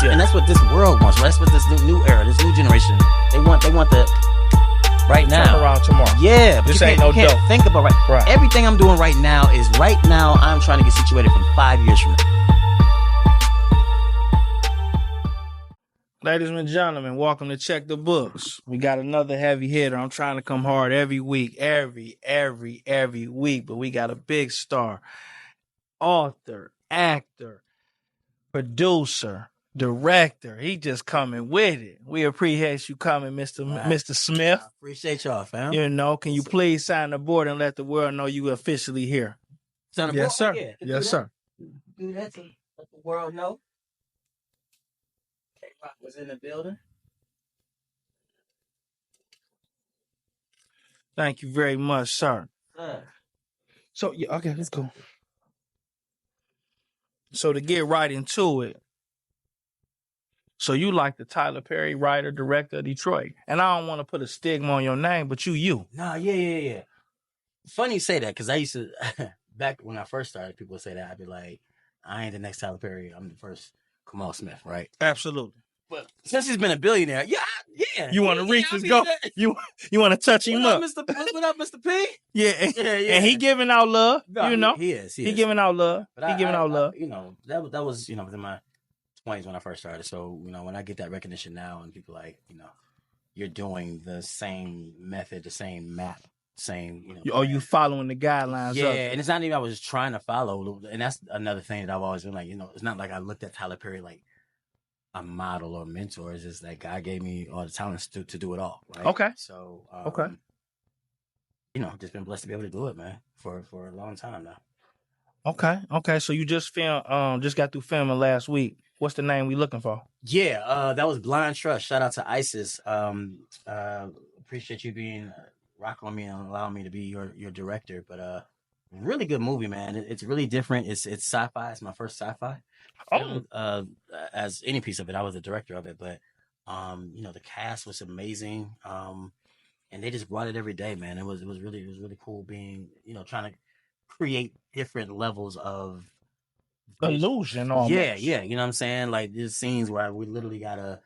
Yeah. And that's what this world wants. Right? That's what this new era, this new generation. They want the right now. Turn around tomorrow. Yeah, but This you ain't can't, no you can't dope. think about Right. Everything I'm doing right now is right now. I'm trying to get situated from 5 years from now. Ladies and gentlemen, welcome to Check the Books. We got another heavy hitter. I'm trying to come hard every week, every week, but we got a big star. Author, actor, producer, director. He just coming with it. We appreciate you coming, Mr. Smith. I appreciate y'all, fam. You know, can you please sign the board and let the world know you officially here? Sign the Yes, board? sir. Yeah, Yes, sir. Do that to let the world know. K-Rock was in the building. Thank you very much, sir. Sir. So, yeah, okay, let's go. So to get right into it, so you like the Tyler Perry writer, director of Detroit. And I don't want to put a stigma on your name, but you. Nah, yeah. Funny you say that, because I used to, back when I first started, people would say that. I'd be like, I ain't the next Tyler Perry. I'm the first Kamal Smith, right? Absolutely. But since he's been a billionaire, yeah. You want to reach I'll his be goal? that. You want to touch him What up? up, Mr. P? Yeah. Yeah. And he giving out love, No, you know. He is. He giving out love. But He giving out love. You know, that was, within my 20s when I first started. So, when I get that recognition now and people like, you're doing the same method, the same map, same, Oh, you following the guidelines yeah, of it. and it's not even I was trying to follow. And that's another thing that I've always been like, it's not like I looked at Tyler Perry like a model or mentor. It's just that God gave me all the talents to do it all. Right? Okay. So, Okay. Just been blessed to be able to do it, man, for a long time now. Okay. So you just just got through filming last week. What's the name we looking for? Yeah, that was Blind Trust. Shout out to ISIS. Appreciate you being rocking on me and allowing me to be your director. But really good movie, man. It's really different. It's sci-fi. It's my first sci-fi. As any piece of it, I was the director of it. But the cast was amazing. And they just brought it every day, man. It was really cool being, trying to create different levels of illusion almost. Yeah. You know what I'm saying? Like there's scenes where we literally gotta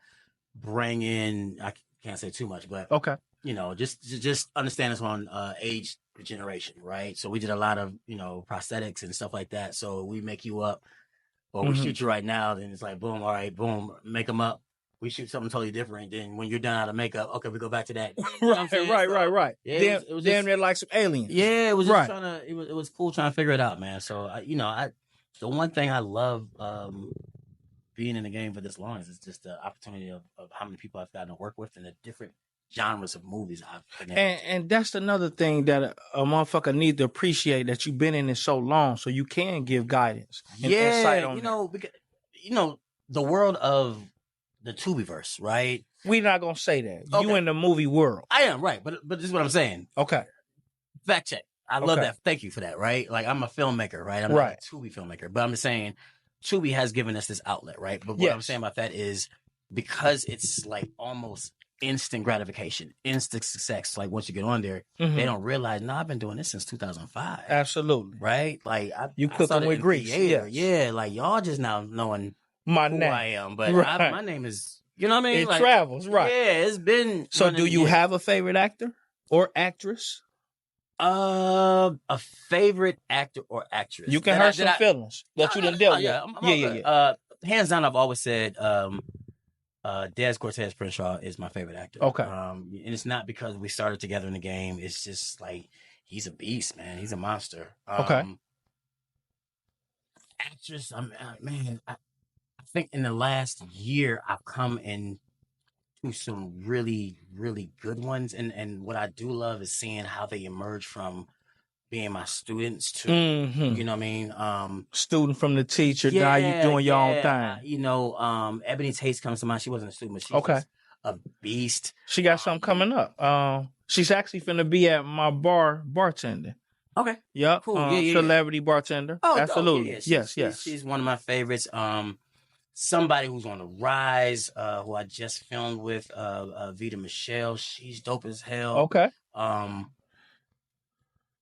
bring in, I can't say too much, but okay. Just understand it's on age generation, right? So we did a lot of, prosthetics and stuff like that. So we make you up or we shoot you right now, then it's like boom, all right, boom, make them up. We shoot something totally different. Then when you're done out of makeup, okay, we go back to that. Right. Yeah, it was damn near like some aliens. Yeah, it was just it was cool trying to figure it out, man. So the one thing I love being in the game for this long is just the opportunity of how many people I've gotten to work with and the different genres of movies I've been in. And that's another thing that a motherfucker need to appreciate, that you've been in it so long, so you can give guidance and insight on because the world of the Tubiverse, right? We're not gonna say that. Okay. You in the movie world. I am, right, but this is what I'm saying. Okay. Fact check. I love that. Thank you for that, right? Like I'm a filmmaker, right? I'm not a Tubi filmmaker, but I'm just saying Tubi has given us this outlet, right? But what I'm saying about that is because it's like almost instant gratification, instant success. Like once you get on there, they don't realize, no, I've been doing this since 2005. Absolutely. Right? Like you cooking with grease. Yeah, like y'all just now knowing my who name. I am, but my name is, you know what I mean? It travels, right? Yeah, it's been. So, do you have a favorite actor or actress? A favorite actor or actress. You can hurt some feelings that you didn't deal with. Yeah. Hands down, I've always said Des Cortez Crenshaw is my favorite actor. Okay. And it's not because we started together in the game. It's just like he's a beast, man. He's a monster. Okay. Actress, I think in the last year I've come into some really, really good ones. And what I do love is seeing how they emerge from being my students to, you know what I mean? Student from the teacher, now you doing your own thing. Ebony Taste comes to mind. She wasn't a student, but she's just a beast. She got something coming up. She's actually finna be at my bartending. Okay. Yep. Cool. Celebrity bartender. Oh, absolutely. Yeah. Yes. She's one of my favorites. Somebody who's on the rise, who I just filmed with, Vita Michelle. She's dope as hell. Okay.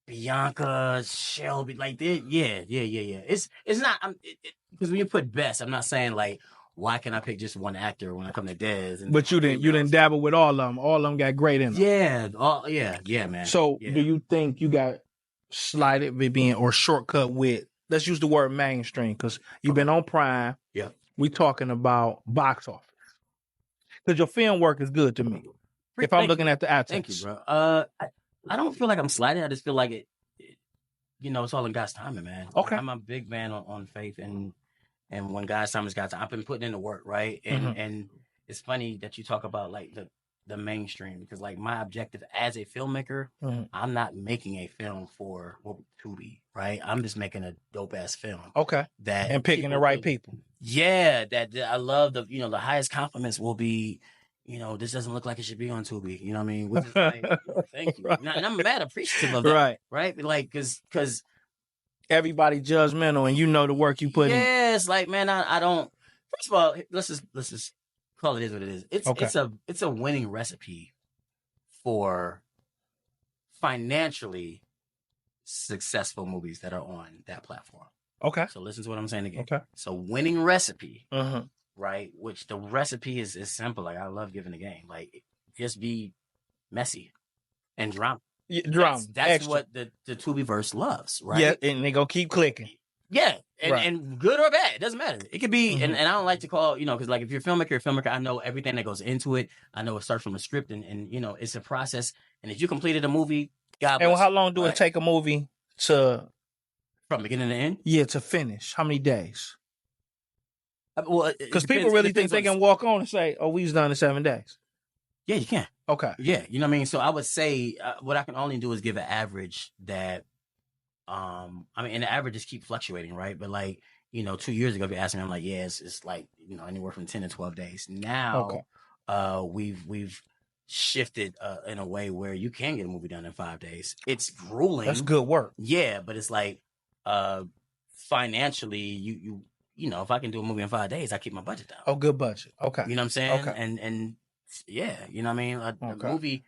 Bianca, Shelby, like yeah. It's not because when you put best, I'm not saying like, why can I pick just one actor when I come to Dez? But you didn't dabble with all of them. All of them got great in them. Yeah, man. So yeah. do you think you got slighted with being or shortcut with? Let's use the word mainstream because you've been on Prime. Yeah. We talking about box office because your film work is good to me. If I'm looking at the outtakes. Thank you, bro. I don't feel like I'm slighted. I just feel like it it's all in God's timing, man. Okay. I'm a big man on faith, and when God's time is God's time. I've been putting in the work, right? And it's funny that you talk about like the mainstream because like my objective as a filmmaker, I'm not making a film for Tubi, right? I'm just making a dope ass film. Okay. And picking the right people. Yeah, that I love the highest compliments will be, this doesn't look like it should be on Tubi. You know what I mean? Which is like, thank you. Right. And I'm mad appreciative of that. Right? Like, because everybody judgmental and the work you put in. Yeah, it's like, man, I don't. First of all, let's just call it is what it is. It's a winning recipe for financially successful movies that are on that platform. Okay. So listen to what I'm saying again. Okay. So winning recipe, right? Which the recipe is simple. Like I love giving the game. Like just be messy and drama. Drama. That's what the Tubiverse loves, right? Yeah, and they gonna keep clicking. Yeah, and good or bad, it doesn't matter. It could be, and I don't like to call, because like if you're a filmmaker, I know everything that goes into it. I know it starts from a script, and it's a process. And if you completed a movie, God bless. And how long do it take a movie to from beginning to end? Yeah, to finish. How many days? Well, because people really think they can walk on and say, "Oh, we've done in 7 days." Yeah, you can. Okay. Yeah, you know what I mean. So I would say what I can only do is give an average that. And the averages keep fluctuating, right? But like, 2 years ago, if you asked me, I'm like, yeah, it's like, anywhere from 10 to 12 days. Now, we've shifted in a way where you can get a movie done in 5 days. It's grueling. That's good work. Yeah, but it's like, financially, you if I can do a movie in 5 days, I keep my budget down. Oh, good budget. Okay. You know what I'm saying? Okay. And yeah, you know what I mean? A movie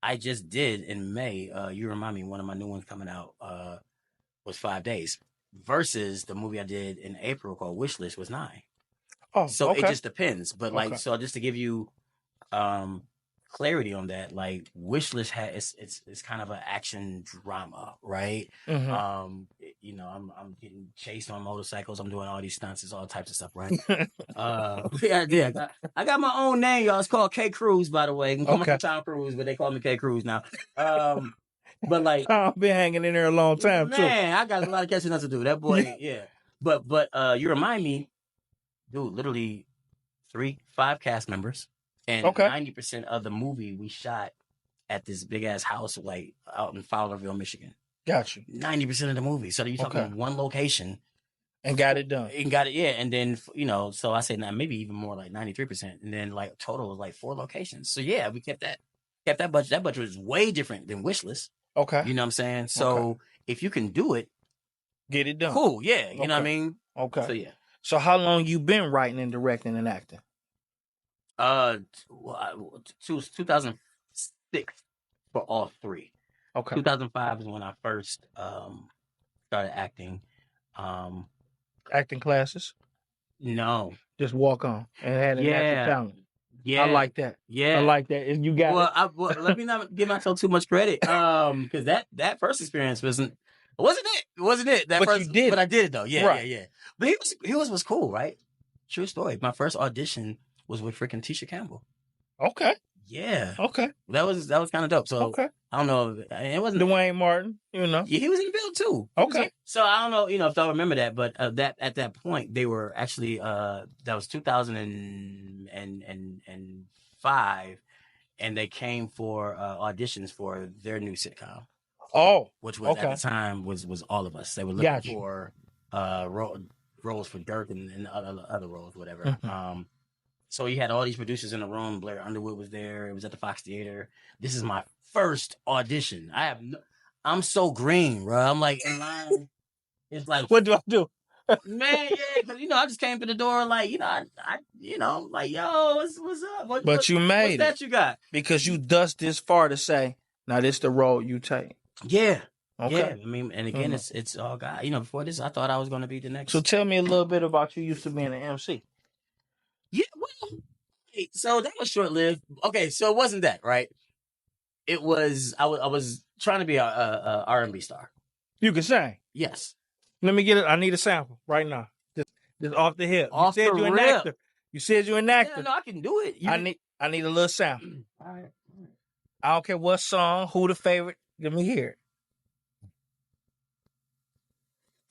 I just did in May, you remind me, one of my new ones coming out, was 5 days versus the movie I did in April called Wishlist was 9. Oh, so it just depends. But like, so just to give you clarity on that, like Wishlist it's kind of an action drama, right? I'm getting chased on motorcycles. I'm doing all these stunts, it's all types of stuff, right? I got my own name, y'all. It's called K Cruz, by the way. You can call me Tom Cruise, but they call me K Cruz now. But like, I've been hanging in there a long time too. Man, I got a lot of catching up to do. That boy, yeah. But you remind me, dude. Literally 5 cast members, and 90% of the movie we shot at this big ass house, like out in Fowlerville, Michigan. Got you. 90% of the movie. So you're talking one location, and got it done. And got it, yeah. And then so I say now maybe even more, like 93%, and then like total was like 4 locations. So yeah, we kept that budget. That budget was way different than Wishlist. Okay. You know what I'm saying? So if you can do it, get it done. Cool. Yeah. You know what I mean? Okay. So yeah. So how long you been writing and directing and acting? 2006 for all 3. Okay. 2005 is when I first started acting. Acting classes? No. Just walk on and had a natural talent. Yeah, I like that. Yeah, I like that. You got it. Let me not give myself too much credit, because that first experience wasn't it. It wasn't it. But you did. But I did it though. Yeah, right. yeah. But he was cool, right? True story. My first audition was with freaking Tisha Campbell. Okay. Yeah. Okay. That was kind of dope. So I don't know. It wasn't Dwayne Martin. Yeah, he was in the build too. Okay. So I don't know. If y'all remember that, but that at that point they were actually that was 2005, and they came for auditions for their new sitcom. Oh, which was at the time was All of Us. They were looking for roles for Dirk and other roles, whatever. So he had all these producers in the room. Blair Underwood was there. It was at the Fox Theater. This is my first audition. I'm so green, bro. I'm like in line. It's like, what do I do? Man, yeah, because I just came to the door like, I like, yo, what's up? But you made what's that you got? Because you dust this far to say, now this the road you take. Yeah. Okay. Yeah, I mean, and again, it's all God. Before this, I thought I was going to be the next. So tell me a little bit about you used to being an MC. Yeah, well, so that was short lived. Okay, so it wasn't that, right? It was I was trying to be a R&B star. You can sing. Yes. Let me get it. I need a sample right now. Just off the hip. Off you said the you're an rip. actor. You said you're an Yeah, actor. no, I can do it. I need a little sample. All right. I don't care what song, who the favorite. Let me hear it.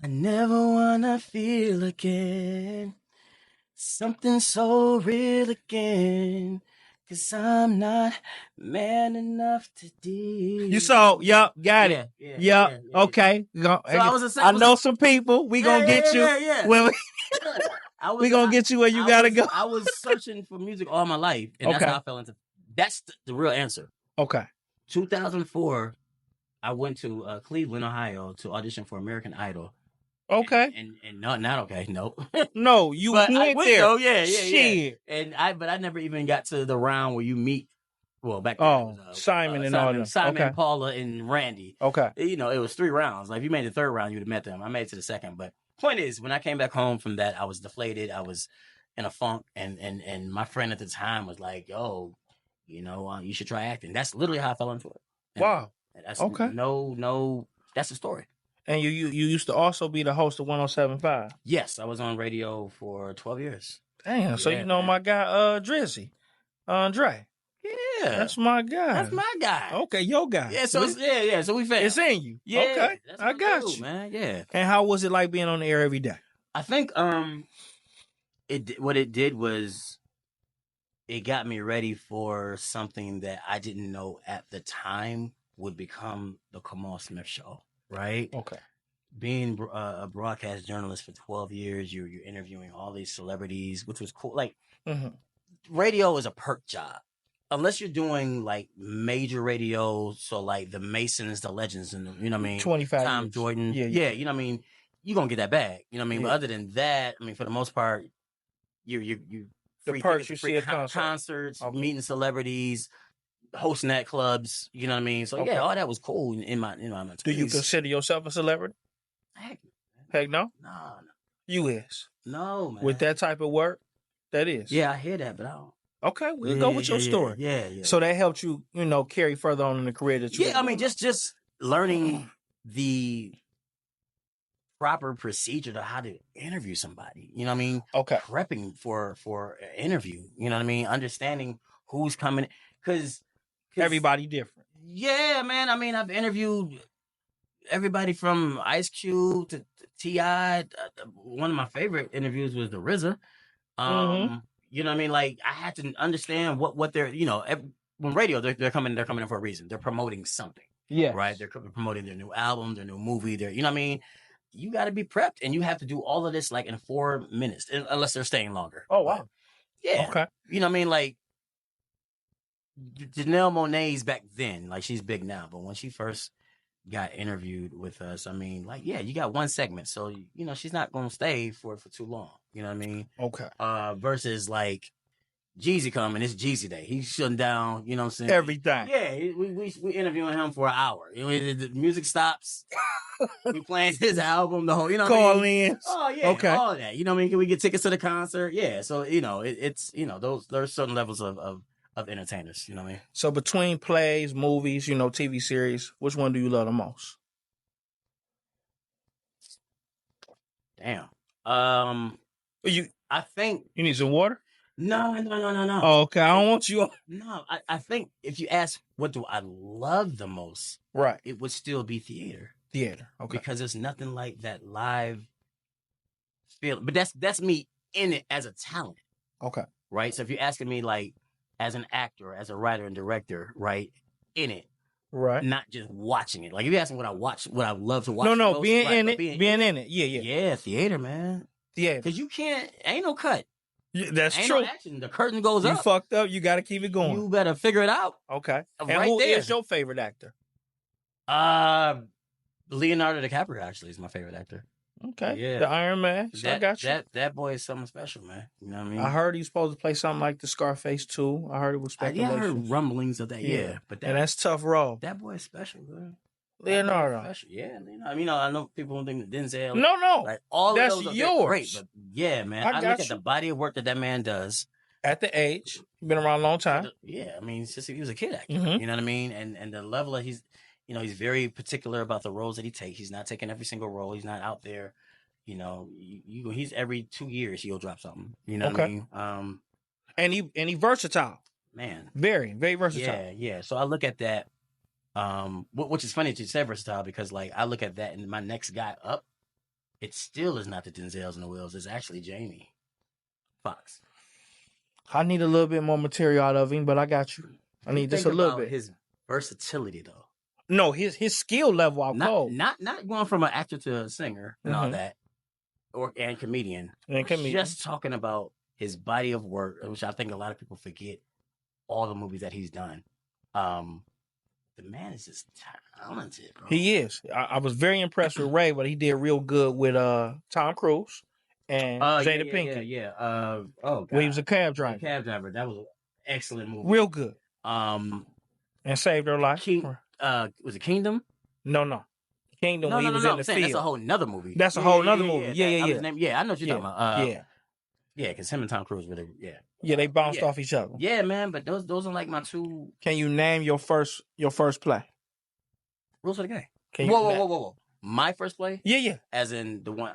I never wanna feel again something so real again. 'Cause I'm not man enough to deal. You saw, yup, got it. Yeah. Yup, okay. So I know some people. We gonna get you. Yeah. When we gonna get you where you gotta go. I was searching for music all my life, and that's how I fell into. That's the real answer. Okay. 2004, I went to Cleveland, Ohio, to audition for American Idol. Okay. And not okay. Nope. No, you but went I went there. Though, yeah. Shit. And I never even got to the round where you meet. Well, back then it was Simon and all them. Simon, Okay. Paula, and Randy. Okay. You know, it was 3 rounds. Like if you made the 3rd round, you'd have met them. I made it to the 2nd. But point is, when I came back home from that, I was deflated. I was in a funk, and my friend at the time was like, "Yo, you know, you should try acting." That's literally how I fell into it. And Wow. That's okay. No, that's the story. And you used to also be the host of 107.5. Yes, I was on radio for 12 years. Damn, so you know man. My guy Drizzy, Andre. Yeah, that's my guy. That's my guy. Okay, your guy. Yeah, so so we felt it's in you. Yeah, okay, I got you, man. Yeah. And how was it like being on the air every day? I think what it did was it got me ready for something that I didn't know at the time would become the Kamal Smith Show. Right. Okay. Being a broadcast journalist for 12 years, you're interviewing all these celebrities, which was cool. Like, radio is a perk job. Unless you're doing, like, major radio, so, like, the Masons, the Legends, and you know what I mean? 25 Tom years. Jordan. Yeah, you know what I mean? You're going to get that bag. You know what I mean? But other than that, I mean, for the most part, you the perks you see at concerts, meeting celebrities, hosting at clubs, you know what I mean? So, all that was cool in my Do you consider yourself a celebrity? Heck no? No. You is? No, man. With that type of work? That is? Yeah, I hear that, but I don't. Okay, we'll go with your story. Yeah. So that helped you, carry further on in the career that you I mean, just learning the proper procedure to how to interview somebody. You know what I mean? Okay. Prepping for an interview. You know what I mean? Understanding who's coming. Because everybody different. Yeah, man. I mean, I've interviewed everybody from Ice Cube to T.I. One of my favorite interviews was the RZA. You know what I mean? Like, I had to understand what they're, when radio, they're coming in for a reason. They're promoting something. Yeah. Right? They're promoting their new album, their new movie, you know what I mean? You got to be prepped, and you have to do all of this, like, in 4 minutes, unless they're staying longer. Oh, wow. Yeah. Okay. You know what I mean? Like, Janelle Monáe's back then, like, she's big now, but when she first got interviewed with us, I mean, like, you got 1 segment, so she's not gonna stay for too long. You know what I mean? Okay. Versus like Jeezy coming, it's Jeezy Day. He's shutting down. You know what I'm saying? Everything. Yeah, we interviewing him for an hour. The music stops. We playing his album. The whole, call in. Oh yeah, okay. All that. You know what I mean? Can we get tickets to the concert? Yeah. So it's there's certain levels of entertainers, you know what I mean? So between plays, movies, TV series, which one do you love the most? Damn. I think you need some water? No. Oh, okay. I don't want you. No, I think if you ask what do I love the most, right, it would still be theater. Theater, okay. Because there's nothing like that live feel. But that's me in it as a talent. Okay. Right? So if you're asking me like as an actor, as a writer and director, right, in it. Right. Not just watching it. Like if you're asking what I love to watch. No, most, being right, in it. Being in it. Yeah. Yeah, theater, man. Theater. Because you can't, ain't no cut. Yeah, that's ain't true. No action. The curtain goes up. You fucked up. You got to keep it going. You better figure it out. Okay. And right who there. is your favorite actor? Leonardo DiCaprio actually is my favorite actor. Okay. Yeah. The Iron Man. So I got you. That boy is something special, man. You know what I mean? I heard he's supposed to play something like the Scarface 2. I heard it was speculation. I heard rumblings of that. Yeah. But and that's tough role. That boy is special, man. Leonardo. Yeah, I mean, I know people don't think that Denzel. No. Like all That's of those are yours. great, but yeah, man, I look at the body of work that man does. At the age, been around a long time. Yeah, I mean, since he was a kid actor, Mm-hmm. you know what I mean, and the level of he's very particular about the roles that he takes. He's not taking every single role. He's not out there, he's every 2 years he'll drop something. You know what I mean? And he versatile. Man, very, very versatile. Yeah. So I look at that, which is funny that you said versatile because like I look at that and my next guy up, it still is not the Denzels and the Wills. It's actually Jamie Foxx. I need a little bit more material out of him, but I got you. I need just a little bit. His versatility, though. No, his skill level. Not going from an actor to a singer and all that, and comedian. Just talking about his body of work, which I think a lot of people forget. All the movies that he's done. The man is just talented, bro. He is. I was very impressed with Ray, but he did real good with Tom Cruise and Jada Pinkett. Yeah. When he was a cab driver. That was an excellent movie. Real good. And saved her life. Was it Kingdom? No. Kingdom when he was in the field. That's a whole nother movie. That's a whole nother movie. Yeah. I know what you're talking about. Yeah, because him and Tom Cruise really, yeah, they bounced off each other. Yeah, man, but those are like my two. Can you name your first play? Rules of the Game. Whoa. My first play? Yeah. As in the one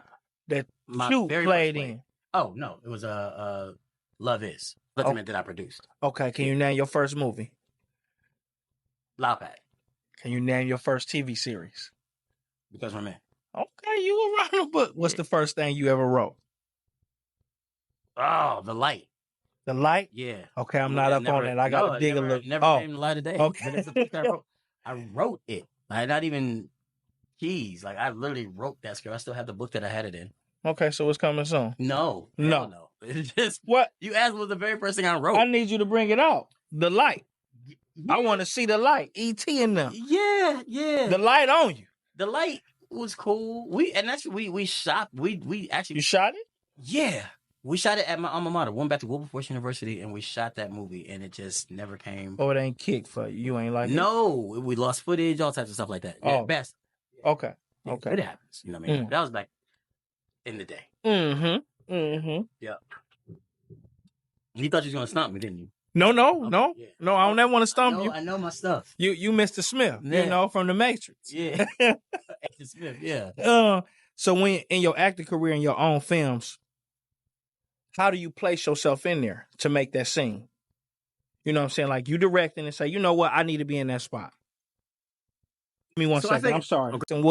that you played in. Oh no, it was Love Is. That's the man that I produced. Okay, can you name your first movie? Loud Pack. Can you name your first TV series? Because we're men. Okay, you were writing a book. What's the first thing you ever wrote? Oh, The Light. The Light? Yeah. Okay, I'm not up on that. I got to dig a little. Never named The Light today. Okay. But it's the book that I wrote. I wrote it. Like, not even keys. Like, I literally wrote that script. I still have the book that I had it in. Okay, so it's coming soon. No. It's just what you asked was the very first thing I wrote. I need you to bring it out. The Light. Yeah. I want to see The Light. E.T. in them. Yeah. The Light on you. The Light was cool. We shot. We actually. You shot it? Yeah. We shot it at my alma mater. Went back to Wilberforce University and we shot that movie and it just never came. Oh, it ain't kicked for you. You ain't like it? No. We lost footage, all types of stuff like that. Oh. Yeah, best. Okay. Yeah, okay. It happens. You know what I mean? That was back in the day. Yeah. You thought you was going to stomp me, didn't you? No. Yeah. No, I don't ever want to stomp you. I know my stuff. You Mr. Smith, from the Matrix. Yeah. Mr. Smith, yeah. So when in your acting career in your own films, how do you place yourself in there to make that scene? You know what I'm saying? Like you directing and say, you know what, I need to be in that spot. Give me one second. I'm sorry. Okay.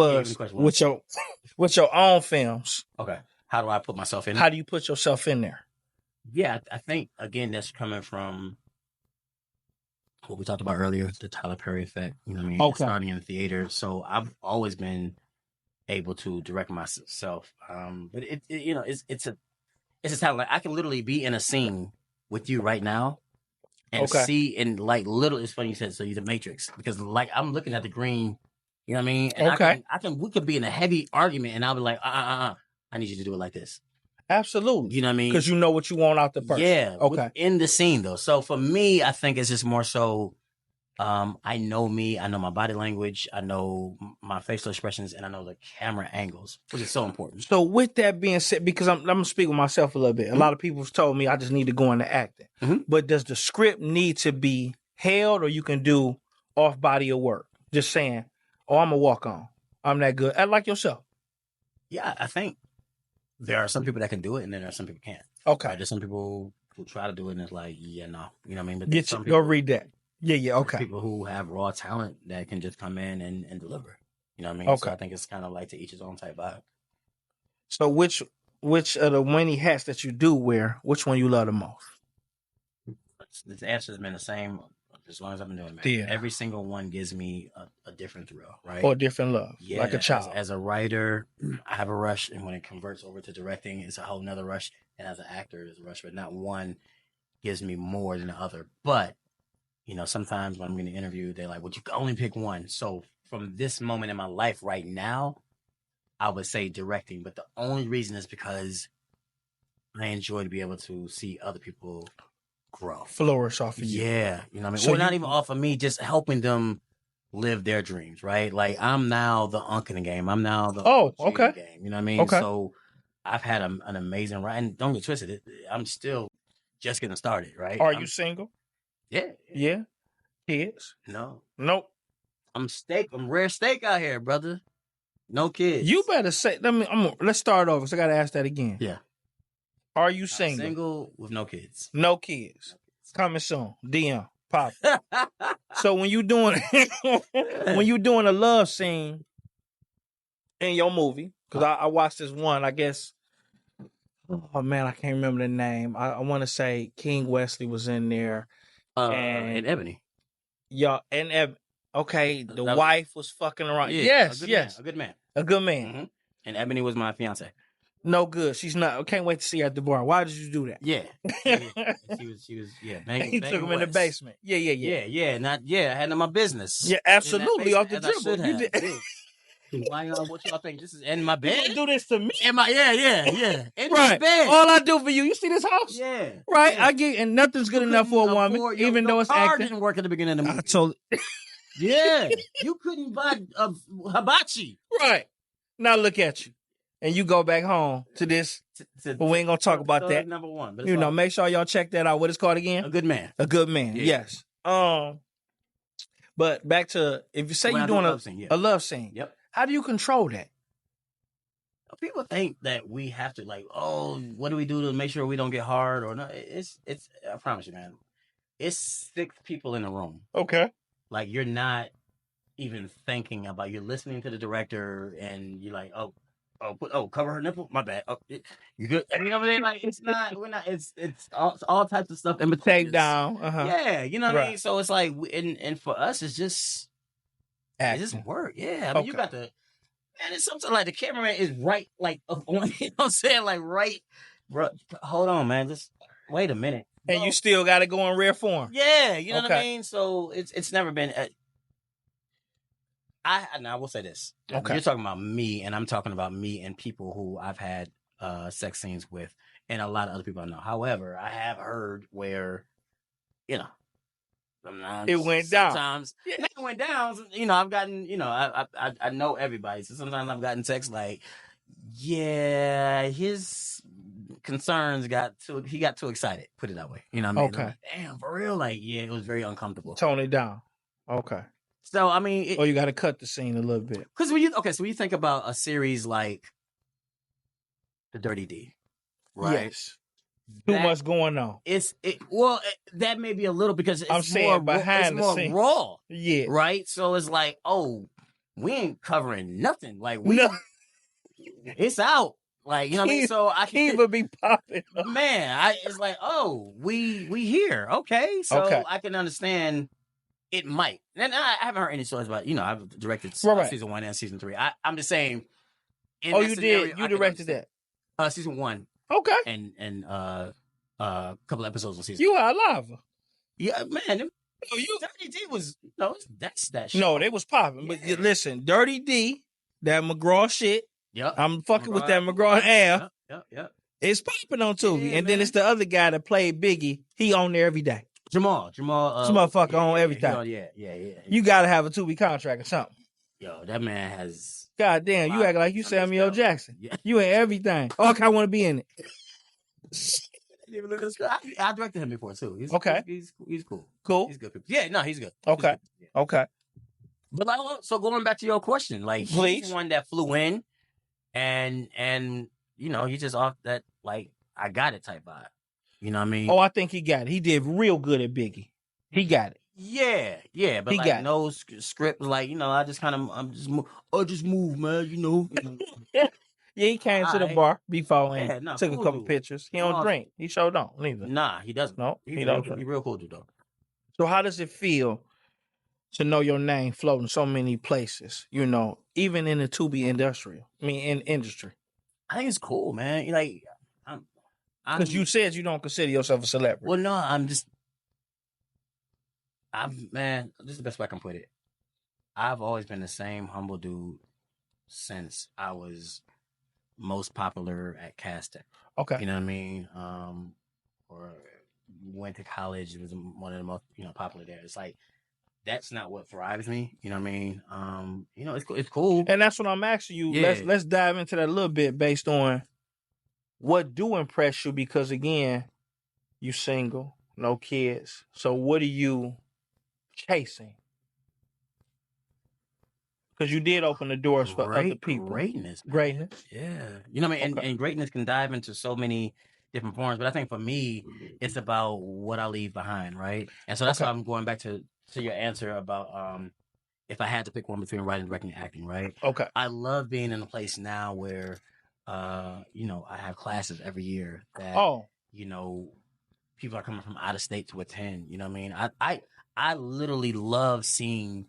With your own films. Okay. How do I put myself in? How do you put yourself in there? Yeah, I think again that's coming from what we talked about earlier, the Tyler Perry effect. You know what I mean? Okay. Starting in the theater, so I've always been able to direct myself. But it's a talent. Like I can literally be in a scene with you right now and see and like literally. It's funny you said so. You're the Matrix because like I'm looking at the green. You know what I mean? And we could be in a heavy argument and I'll be like, I need you to do it like this. Absolutely. You know what I mean? Because you know what you want out the person. Yeah. Okay. In the scene though. So for me, I think it's just more so I know me, I know my body language, I know my facial expressions, and I know the camera angles, which is so important. So with that being said, because I'm gonna speak with myself a little bit. A lot of people have told me I just need to go into acting. But does the script need to be held or you can do off body of work? Just saying, oh, I'm a walk on. I'm that good. I like yourself. Yeah, I think there are some people that can do it, and then there are some people who can't. Okay. Right? There's some people who try to do it, and it's like, yeah, no. You know what I mean? But go read that. Yeah, okay. People who have raw talent that can just come in and deliver. You know what I mean? Okay. So I think it's kind of like to each his own type vibe. So which of the many hats that you do wear, which one you love the most? The answer has been the same as long as I've been doing it. Yeah. Every single one gives me a different thrill, right? Or a different love, yeah, like a child. As a writer, I have a rush, and when it converts over to directing, it's a whole nother rush. And as an actor, it's a rush, but not one gives me more than the other. But, you know, sometimes when I'm getting interviewed, they're like, well, you can only pick one. So from this moment in my life right now, I would say directing. But the only reason is because I enjoy to be able to see other people grow. Flourish off of you. Yeah. You know what I mean? So not even off of me, just helping them live their dreams, right? Like I'm now the unk in the game. I'm now the OG in the game. You know what I mean? Okay. So I've had an amazing ride. And don't get twisted. I'm still just getting started, right? Are you single? Yeah. Yeah. Kids? No. Nope. I'm rare steak out here, brother. No kids. You better say. Let's start over. So I got to ask that again. Yeah. Are you single? Single with no kids. No kids. Coming soon. DM. Pop. So when you doing a love scene in your movie, because I watched this one, I guess. Oh man, I can't remember the name. I want to say King Wesley was in there, and Ebony. Y'all and okay, the wife was fucking around. Yeah, yes, a good man. Mm-hmm. And Ebony was my fiance. No good. She's not. I can't wait to see her at the bar. Why did you do that? Yeah. She was. He took him in the basement. Yeah. I had in my business. Yeah, absolutely. Off the dribble. You did. Why what y'all think? This is in my bed? You do this to me? In my In right. my bed. All I do for you. You see this house? Yeah. Right. Yeah. I get, and nothing's good enough for a woman, even though it's acting. Didn't work at the beginning of the movie. I told. Yeah. You couldn't buy a hibachi. Right. Now look at you. And you go back home to this, but we ain't gonna talk about that. Number one, but make sure y'all check that out. What it's called again? A Good Man. A Good Man. Yeah. Yes. But back to if you say you're doing a love scene. Yep. How do you control that? People think that we have to what do we do to make sure we don't get hard or not? It's. I promise you, man. It's 6 people in the room. Okay. Like you're not even thinking about. You're listening to the director, and you're like, cover her nipple. My bad. Oh, you good? You know what I mean? Like it's not. We're not. It's all types of stuff in between. Tape down. Yeah, you know what I mean. So it's like, and for us, it's just work. Yeah, I mean, you got to. And it's something like the cameraman is right, like on. You know what I'm saying? Like right, bro. Hold on, man. Just wait a minute. And you still got to go in rare form. Yeah, you know what I mean. So it's never been. I will say this. Okay. You're talking about me, and I'm talking about me and people who I've had sex scenes with, and a lot of other people I know. However, I have heard where, sometimes it went down. Sometimes it went down. I've gotten, I know everybody. So sometimes I've gotten texts like, yeah, his concerns he got too excited. Put it that way. You know what I mean? Okay. Like, damn, for real? Like, yeah, it was very uncomfortable. Tone it down. Okay. So, I mean... you got to cut the scene a little bit. Because when you think about a series like The Dirty D, right? Yes. Too much going on. That may be a little because it's I'm saying behind the scenes. Raw. Yeah. Right? So it's like, we ain't covering nothing. Like, it's out. Like, you know what I mean? So I can't even be popping. Man, it's like, we here. Okay. So I can understand... It might. And I haven't heard any stories about, I've directed season 1 and season 3. I'm just saying. You did? You directed that? Season 1. Okay. And a couple episodes on season. You are alive. Yeah, man. Dirty D was, that's that shit. No, they was popping. Yeah. But listen, Dirty D, that McGraw shit. Yep. I'm fucking with that McGraw Al. Yep. It's popping on Tubi. And then it's the other guy that played Biggie. He on there every day. Jamal. This motherfucker on everything. Yeah. You gotta have a Tubi contract or something. Yo, that man has. God damn, you act like you Samuel Jackson. Yeah. You in everything. I want to be in it. I directed him before too. He's cool. Cool. He's good. Yeah, no, he's good. Okay. He's good. Okay. But so going back to your question, like please, he's one that flew in, and he just off that like I got it type vibe. You know what I mean? I think he got it. He did real good at Biggie. He got it. Yeah, but he got no script. Like I just move, man. Yeah, he came to the bar before and took a couple pictures. He don't drink. He sure don't neither. Nah, he doesn't. No, he don't drink. He real cool dude though. So how does it feel to know your name floating so many places? Even in the Tubi industry. In industry. I think it's cool, man. Like. Because you said you don't consider yourself a celebrity. Well, no, man, this is the best way I can put it. I've always been the same humble dude since I was most popular at casting. Okay. You know what I mean? Or went to college. It was one of the most, popular there. It's like, that's not what thrives me. You know what I mean? It's cool. And that's what I'm asking you. Yeah. Let's dive into that a little bit based on what do impress you, because again, you single, no kids. So what are you chasing? Because you did open the doors for other people. Greatness. Greatness. Yeah. You know what I mean? Okay. And greatness can dive into so many different forms. But I think for me, it's about what I leave behind, right? And so that's Okay. why I'm going back to your answer about if I had to pick one between writing, directing, and acting, right? Okay. I love being in a place now where I have classes every year that Oh, people are coming from out of state to attend. You know what I mean? I literally love seeing,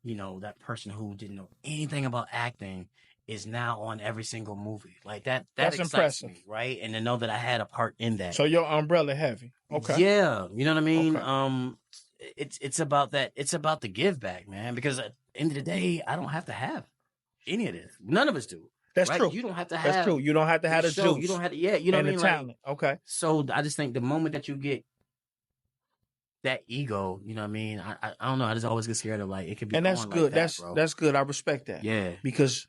that person who didn't know anything about acting is now on every single movie. Like that that's excites impressive. me, right? And to know that I had a part in that. So your umbrella heavy. Okay. Yeah, you know what I mean? Okay. It's about that. It's about the give back, man, because at the end of the day, I don't have to have any of this. None of us do. That's right? true. You don't have to have. That's true. You don't have to have the show. juice. You don't have to. Yeah, you know and what I mean. The talent. Okay. So I just think the moment that you get that ego, you know what I mean. I don't know. I just always get scared of like it could be. And that's good. Like that, that's good. I respect that. Yeah. Because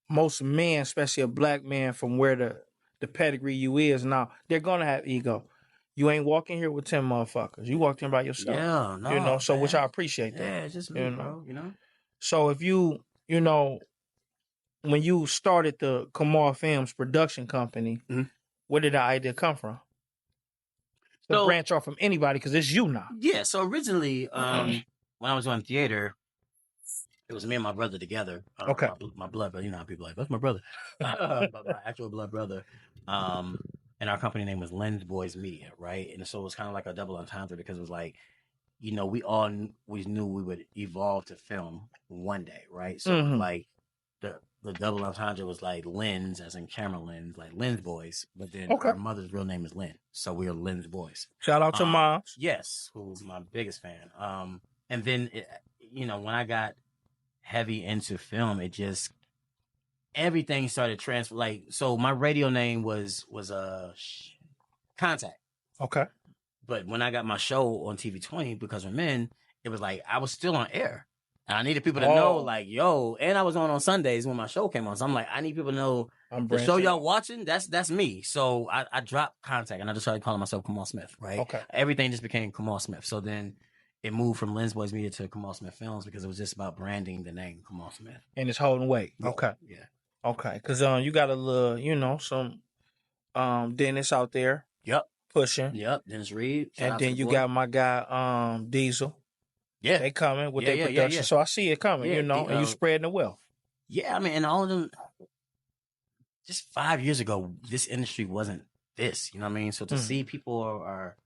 most men, especially a black man from where the pedigree you is now, they're gonna have ego. You ain't walking here with 10 motherfuckers. You walked in by yourself. Yeah, no. So which I appreciate that. Yeah, it's just me, bro. So if you when you started the Kamal Films production company, where did the idea come from? To branch off from anybody, because it's you now. Yeah. So originally, when I was on theater, it was me and my brother together. Okay. My blood brother. You know how people are like, that's my brother. But my actual blood brother. And our company name was Lens Boys Media, right? And so it was kind of like a double entendre because it was like, we always knew we would evolve to film one day, right? So like the double entendre was like lens, as in camera lens, like Lens Boys. But then our mother's real name is Lynn, so we are Lens Boys. Shout out to moms. Yes, who's my biggest fan. And then when I got heavy into film, it just everything started transfer. Like, so my radio name was Contact. Okay. But when I got my show on TV 20, Because We're Men, it was like I was still on air. And I needed people to know, like, yo, and I was on Sundays when my show came on. So I'm like, I need people to know the show y'all watching, that's me. So I dropped Contact and I just started calling myself Kamal Smith, right? Okay. Everything just became Kamal Smith. So then it moved from Lens Boys Media to Kamal Smith Films because it was just about branding the name Kamal Smith. And it's holding weight. Yeah. Okay. Yeah. Okay. Because you got a little, some Dennis out there. Yep. Pushing. Yep. Dennis Reed. And then you got my guy Diesel. Yeah. They coming with their production. Yeah. So I see it coming, and you spreading the wealth. Yeah, I mean, and all of them, just 5 years ago, this industry wasn't this, you know what I mean? So to see people are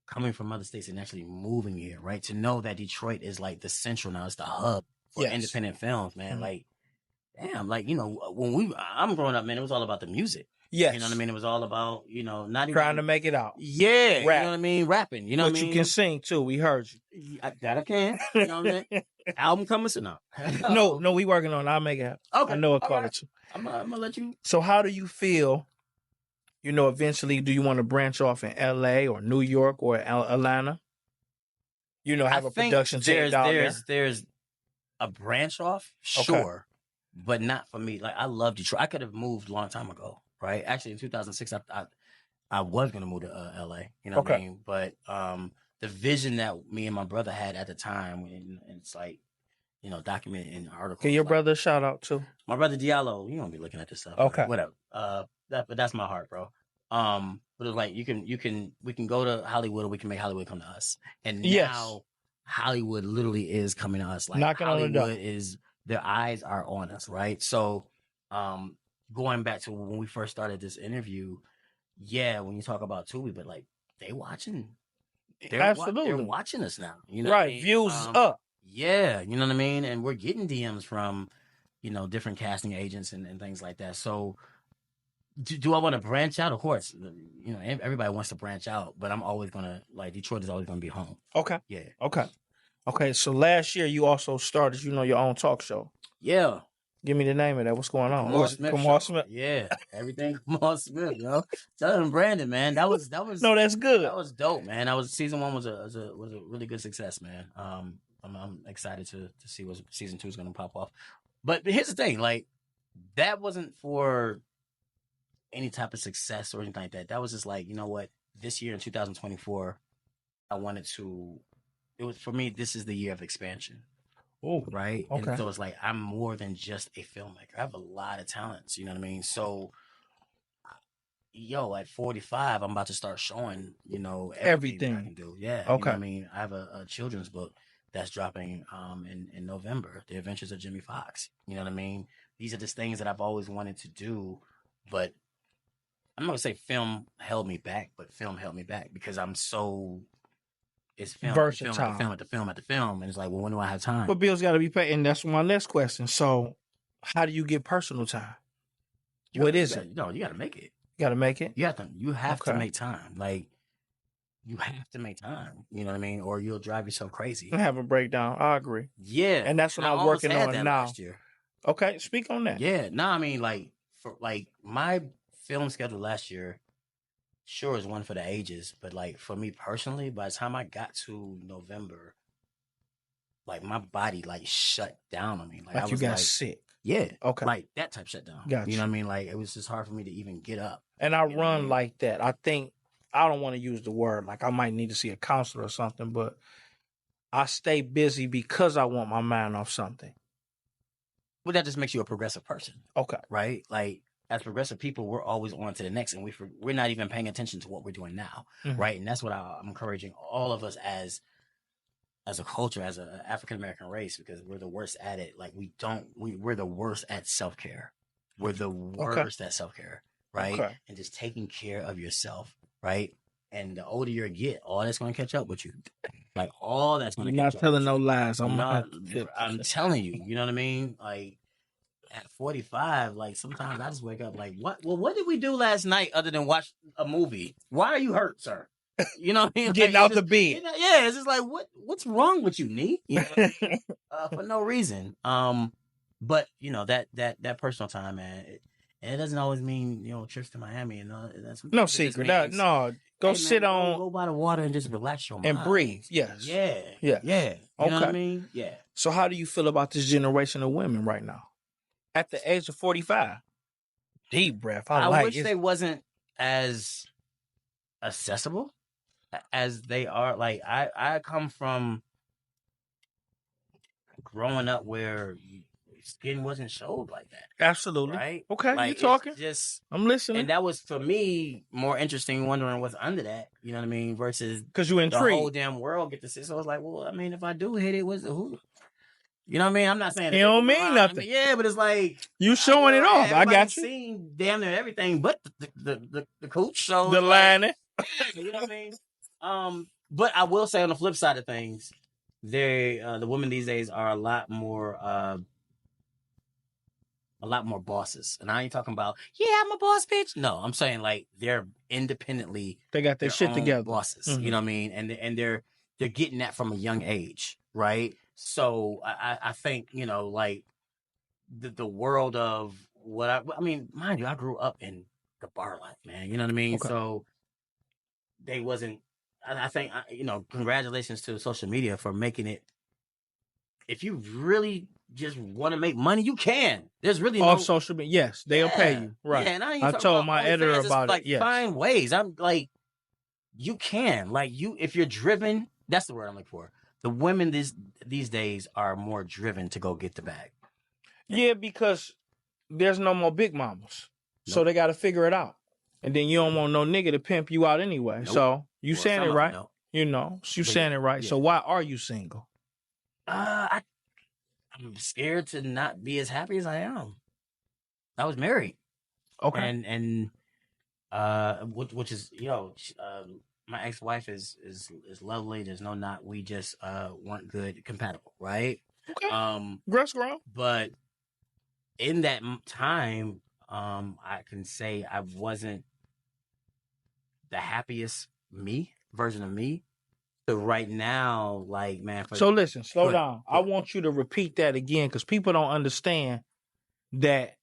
coming from other states and actually moving here, right? To know that Detroit is like the central now, it's the hub for independent films, man. Like, damn, like, when I'm growing up, man, it was all about the music. Yes. You know what I mean? It was all about, not even trying to make it out. Yeah. Rap. You know what I mean? Rapping. You know what I mean? But you can sing too. We heard you. That I can. You know what I mean? Album coming soon now. No, we working on it. I'll make it happen. Okay. I know a call or two. I'm gonna let you. So how do you feel, eventually, do you want to branch off in LA or New York or Atlanta? Have a production team down there? There's a branch off, sure, but not for me. Like, I love Detroit. I could have moved a long time ago. Right. Actually, in 2006, I was going to move to LA, you know what I mean? But the vision that me and my brother had at the time, and it's like, documented in articles. Can your brother shout out too? My brother Diallo, you don't be looking at this stuff. Okay. Whatever. But that's my heart, bro. But it's like, we can go to Hollywood or we can make Hollywood come to us. And now Hollywood literally is coming to us. Like, knocking Hollywood on the door. their eyes are on us, right? So, going back to when we first started this interview, when you talk about Tubi, but like, they watching. Absolutely. They're watching us now. Right. I mean? Views up. Yeah. You know what I mean? And we're getting DMs from, different casting agents and things like that. So do I want to branch out? Of course. Everybody wants to branch out, but I'm always going to, like, Detroit is always going to be home. Okay. Yeah. Okay. So last year you also started, your own talk show. Yeah. Give me the name of that. What's going on? Kamal Smith. Yeah, everything Kamal Smith, Tell him Brandon, man. That was no, that's good. That was dope, man. Season 1 was a really good success, man. I'm excited to see what season 2 is going to pop off. But here's the thing, like that wasn't for any type of success or anything like that. That was just like, you know what? This year in 2024, I wanted to. It was for me. This is the year of expansion. Oh, right. okay. And so it's like I'm more than just a filmmaker. I have a lot of talents. You know what I mean? So, at 45, I'm about to start showing, everything that I can do. Yeah. You know Okay. what I mean? I have a children's book that's dropping in November, The Adventures of Jimmy Fox. You know what I mean? These are just things that I've always wanted to do, but I'm not gonna say film held me back, but film held me back because I'm so it's film, Versatile. film at the film at the film, and it's like, well, when do I have time? But bills got to be paid, and that's my next question. So, how do you get personal time? What is it? No, you got to make it. You got to make it. You have to make time. Like you have to make time. You know what I mean? Or you'll drive yourself crazy. And have a breakdown. I agree. Yeah, and that's what I'm working on now. Last year. Okay, speak on that. Yeah, no, I mean, like for like my film schedule last year, sure is one for the ages, but like for me personally, by the time I got to November, like my body like shut down on me. Like I was got sick. Yeah. Okay. Like that type shutdown. Gotcha. You know what I mean? Like it was just hard for me to even get up. And I run like that. I think I don't want to use the word like I might need to see a counselor or something, but I stay busy because I want my mind off something. Well, that just makes you a progressive person. Okay. Right? Like as progressive people, we're always on to the next, and we're not even paying attention to what we're doing now. Mm-hmm. Right? And that's what I'm encouraging all of us as a culture, as an African American race, because we're the worst at it. Like we're the worst at self-care. We're the worst at self-care, right? Okay. And just taking care of yourself, right? And the older you get, all that's going to catch up with you. Like all that's going to catch up. You're not telling no lies. I'm telling you, you know what I mean? Like at 45, like sometimes I just wake up like, what? Well, what did we do last night other than watch a movie? Why are you hurt, sir? You know what I mean? Getting out the bed. Yeah, it's just like, what's wrong with you, Nee? You know, for no reason. But that personal time, man, it doesn't always mean trips to Miami and that's no secret. Go sit on, go by the water and just relax your mind and breathe. Yes. Yeah. You know what I mean? Yeah. So how do you feel about this generation of women right now? At the age of 45, deep breath. I wish they wasn't as accessible as they are. Like I come from growing up where skin wasn't showed like that. Absolutely. Right? Okay, like, you're talking. I'm listening. And that was for me more interesting, wondering what's under that. You know what I mean? Versus because you intrigued. The whole damn world get to see. So I was like, well, I mean, if I do hit it, who? You know what I mean? I'm not saying it don't mean nothing. I mean, yeah, but it's like you showing it off. I got you. Seen damn near everything, but the coach. So the lining. You know what I mean? But I will say on the flip side of things, the women these days are a lot more bosses. And I ain't talking about, I'm a boss bitch. No, I'm saying like they're independently. They got their shit together. Bosses. Mm-hmm. You know what I mean? And they're getting that from a young age, right? So I think, like the world of what I mean, mind you, I grew up in the bar life, man. You know what I mean? Okay. So they wasn't, I think, congratulations to social media for making it. If you really just want to make money, you can. There's really off social media. Yes, they'll pay you. Right. Yeah, and I told my editor about it. Yes. Find ways. I'm like, you can. Like if you're driven, that's the word I'm looking for. The women these days are more driven to go get the bag. Yeah, because there's no more big mamas. Nope. So they got to figure it out. And then you don't want no nigga to pimp you out anyway. Nope. So you saying it right. You saying it right. Yeah. So why are you single? I'm scared to not be as happy as I am. I was married. Okay. And which is, my ex-wife is lovely. There's no knot. We just weren't good compatible, right? Okay. Grass grown. But in that time, I can say I wasn't the happiest version of me. So right now, like, man. So listen, slow down. I want you to repeat that again because people don't understand that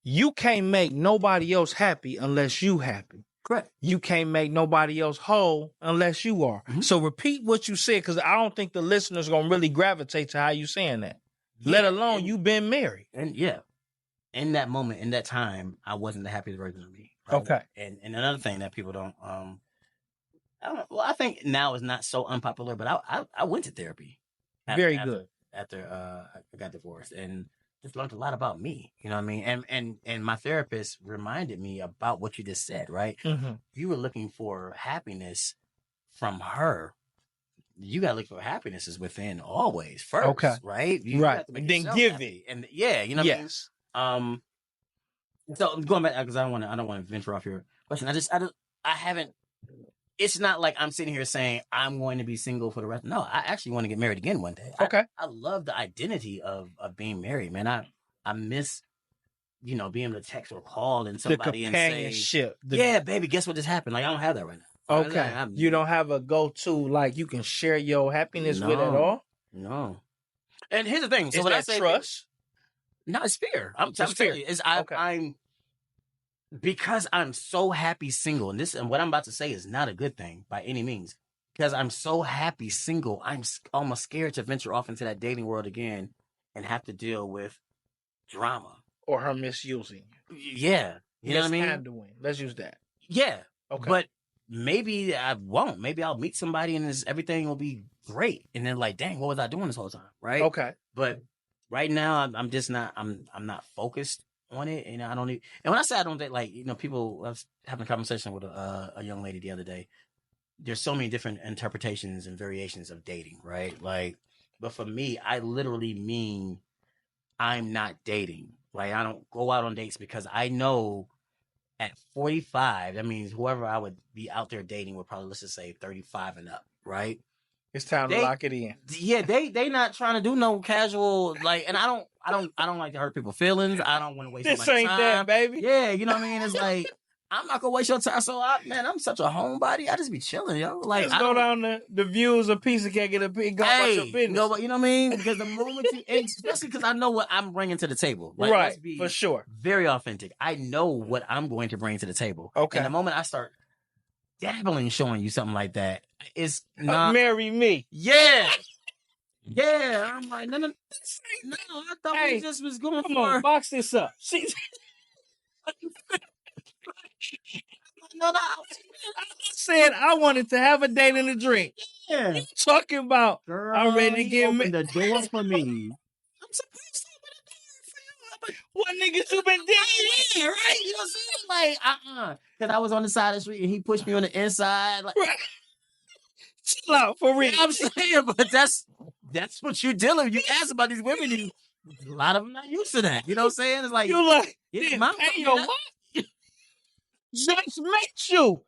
you can't make nobody else happy unless you happy. Correct. You can't make nobody else whole unless you are. Mhm. So repeat what you said, because I don't think the listeners going to really gravitate to how you saying that. Let Yeah, alone you been married. And yeah, in that moment, in that time, I wasn't the happiest version of me. Right? Okay. And another thing that people don't, I think now is not so unpopular, but I went to therapy. Very good. After I got divorced, and just learned a lot about me. You know what I mean? And my therapist reminded me about what you just said. Right? Mm-hmm. You were looking for happiness from her. You gotta look for happiness is within always first. Okay. Right? You right. have to make Then yourself give happy. it. And yeah, you know what I mean? So going back because I don't want to venture off your question. I haven't. It's not like I'm sitting here saying I'm going to be single for the rest. No, I actually want to get married again one day. Okay. I love the identity of being married, man. I miss, being able to text or call and somebody and say, companionship. yeah, baby, guess what just happened? Like I don't have that right now. Okay. You don't have a go-to like you can share your happiness with at all? No. And here's the thing. So Is when I that say trust? no, it's fear. I'm It's telling fear. you, Okay. I'm because I'm so happy single, and what I'm about to say is not a good thing by any means. Because I'm so happy single, I'm almost scared to venture off into that dating world again and have to deal with drama Or her misusing. Yeah, you know what I mean. Mishandling. Let's use that. Yeah, Okay. but maybe I won't. Maybe I'll meet somebody and everything will be great, and then like, dang, what was I doing this whole time? Right? Okay. But right now, I'm just not. I'm not focused on it, and I don't. And when I say I don't date, like people. I was having a conversation with a young lady the other day. There's so many different interpretations and variations of dating, right? Like, but for me, I literally mean I'm not dating. Like, I don't go out on dates because I know at 45, that means whoever I would be out there dating would probably, let's just say 35 and up, right? It's time to lock it in. Yeah, they not trying to do no casual, like, and I don't like to hurt people's feelings. I don't want to waste my time. This ain't that, baby. Yeah, you know what I mean? It's like, I'm not gonna waste your time. So, I'm such a homebody. I just be chilling, yo. Like, let's go down the views of pizza can't get a big go about your business. You know what I mean? Because the moment especially because I know what I'm bringing to the table. Like, right, for sure. Very authentic. I know what I'm going to bring to the table. Okay. And the moment I start dabbling, showing you something like that, it's not marry me. Yeah. Yeah, I'm like, no, I thought we just was going come on, box this up. No, I said I wanted to have a date and a drink. Yeah. You talking about, girl, I'm ready to get open the door for me. I'm supposed to open the door for you. What niggas you been doing? Right? You know what I'm saying? Like, because I was on the side of the street and he pushed me on the inside. Like, right. Chill out, for real. I'm saying, but that's what you're dealing with. You ask about these women, a lot of them not used to that. You know what I'm saying? It's like, you like, yeah, mom, pay your what? Just met you.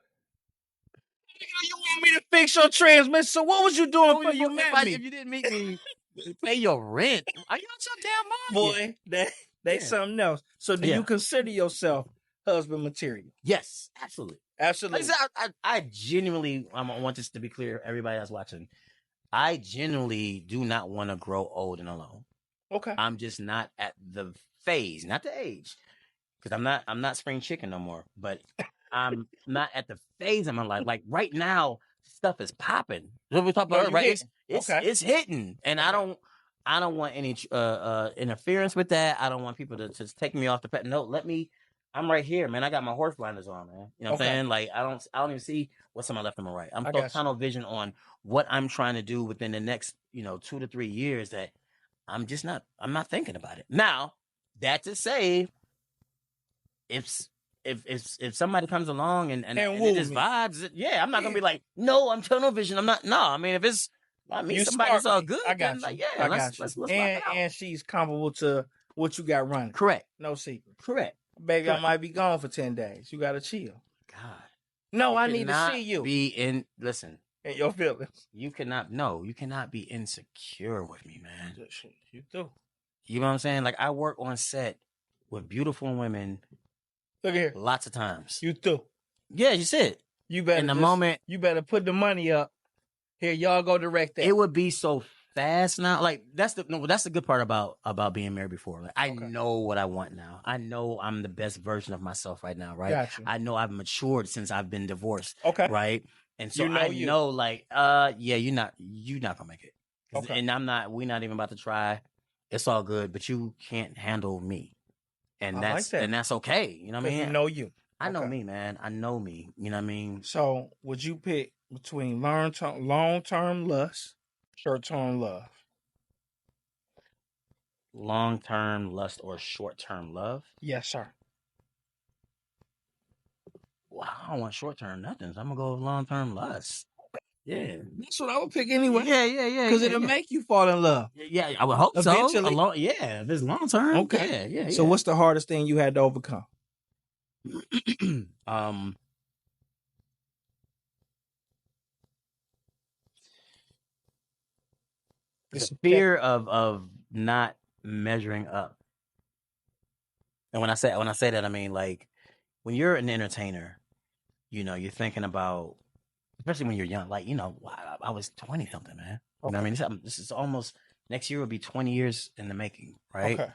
You want me to fix your transmission? So what was you doing before you met me? If you didn't meet me, pay your rent. Are you out your damn mind? Boy, they something else. So do you consider yourself husband material? Yes, absolutely. Absolutely. I genuinely, I want this to be clear, everybody that's watching, I genuinely do not want to grow old and alone. Okay. I'm just not at the phase, not the age, because I'm not spring chicken no more, but I'm not at the phase in my life. Like right now, stuff is popping. What we talk about, right? It's hitting, and I don't want any interference with that. I don't want people to just take me off the path. No, I'm right here, man. I got my horse blinders on, man. You know what I'm saying? Like I don't even see what's on my left and my right. I'm so tunnel vision on what I'm trying to do within the next 2 to 3 years that I'm not thinking about it. Now, that to say, if somebody comes along and it just vibes, I'm not gonna be like, no, I'm tunnel vision. I'm not. No, I mean, if it's me, somebody's all good. I got you. Like, let's and she's comparable to what you got running. Correct. No secret. Correct. Baby, I might be gone for 10 days. You gotta chill. God. No, I need to see you. Listen. In your feelings. You cannot be insecure with me, man. You do. You know what I'm saying? Like I work on set with beautiful women. Look here. Lots of times. You do. Yeah, you said. You better in the moment. You better put the money up. Here, y'all go direct that. It would be so fast now. Like that's the good part about being married before. Like I Okay. know what I want now. I know I'm the best version of myself right now, right? Got you. I know I've matured since I've been divorced. Okay. Right. And so You know I you. know like, yeah, you're not gonna make it. Okay. And we're not even about to try. It's all good, but you can't handle me. And I like that. and that's okay. You know what I mean? You know you. I know me, man. I know me. You know what I mean? So would you pick between long-term lust, short-term love? Long-term lust or short-term love? Yes, sir. Well, I don't want short-term nothing. So I'm gonna go with long-term lust. Yeah, That's what I would pick anyway. yeah. Because it'll make you fall in love. Yeah, I would hope Eventually. so. Yeah, if it's long-term. Okay. Yeah. So what's the hardest thing you had to overcome? The fear of not measuring up. And when I say that, I mean like when you're an entertainer, you know, you're thinking about, especially when you're young. Like, you know, I was 20 something, man. You know what I mean? This is almost, next year will be 20 years in the making, right? Okay.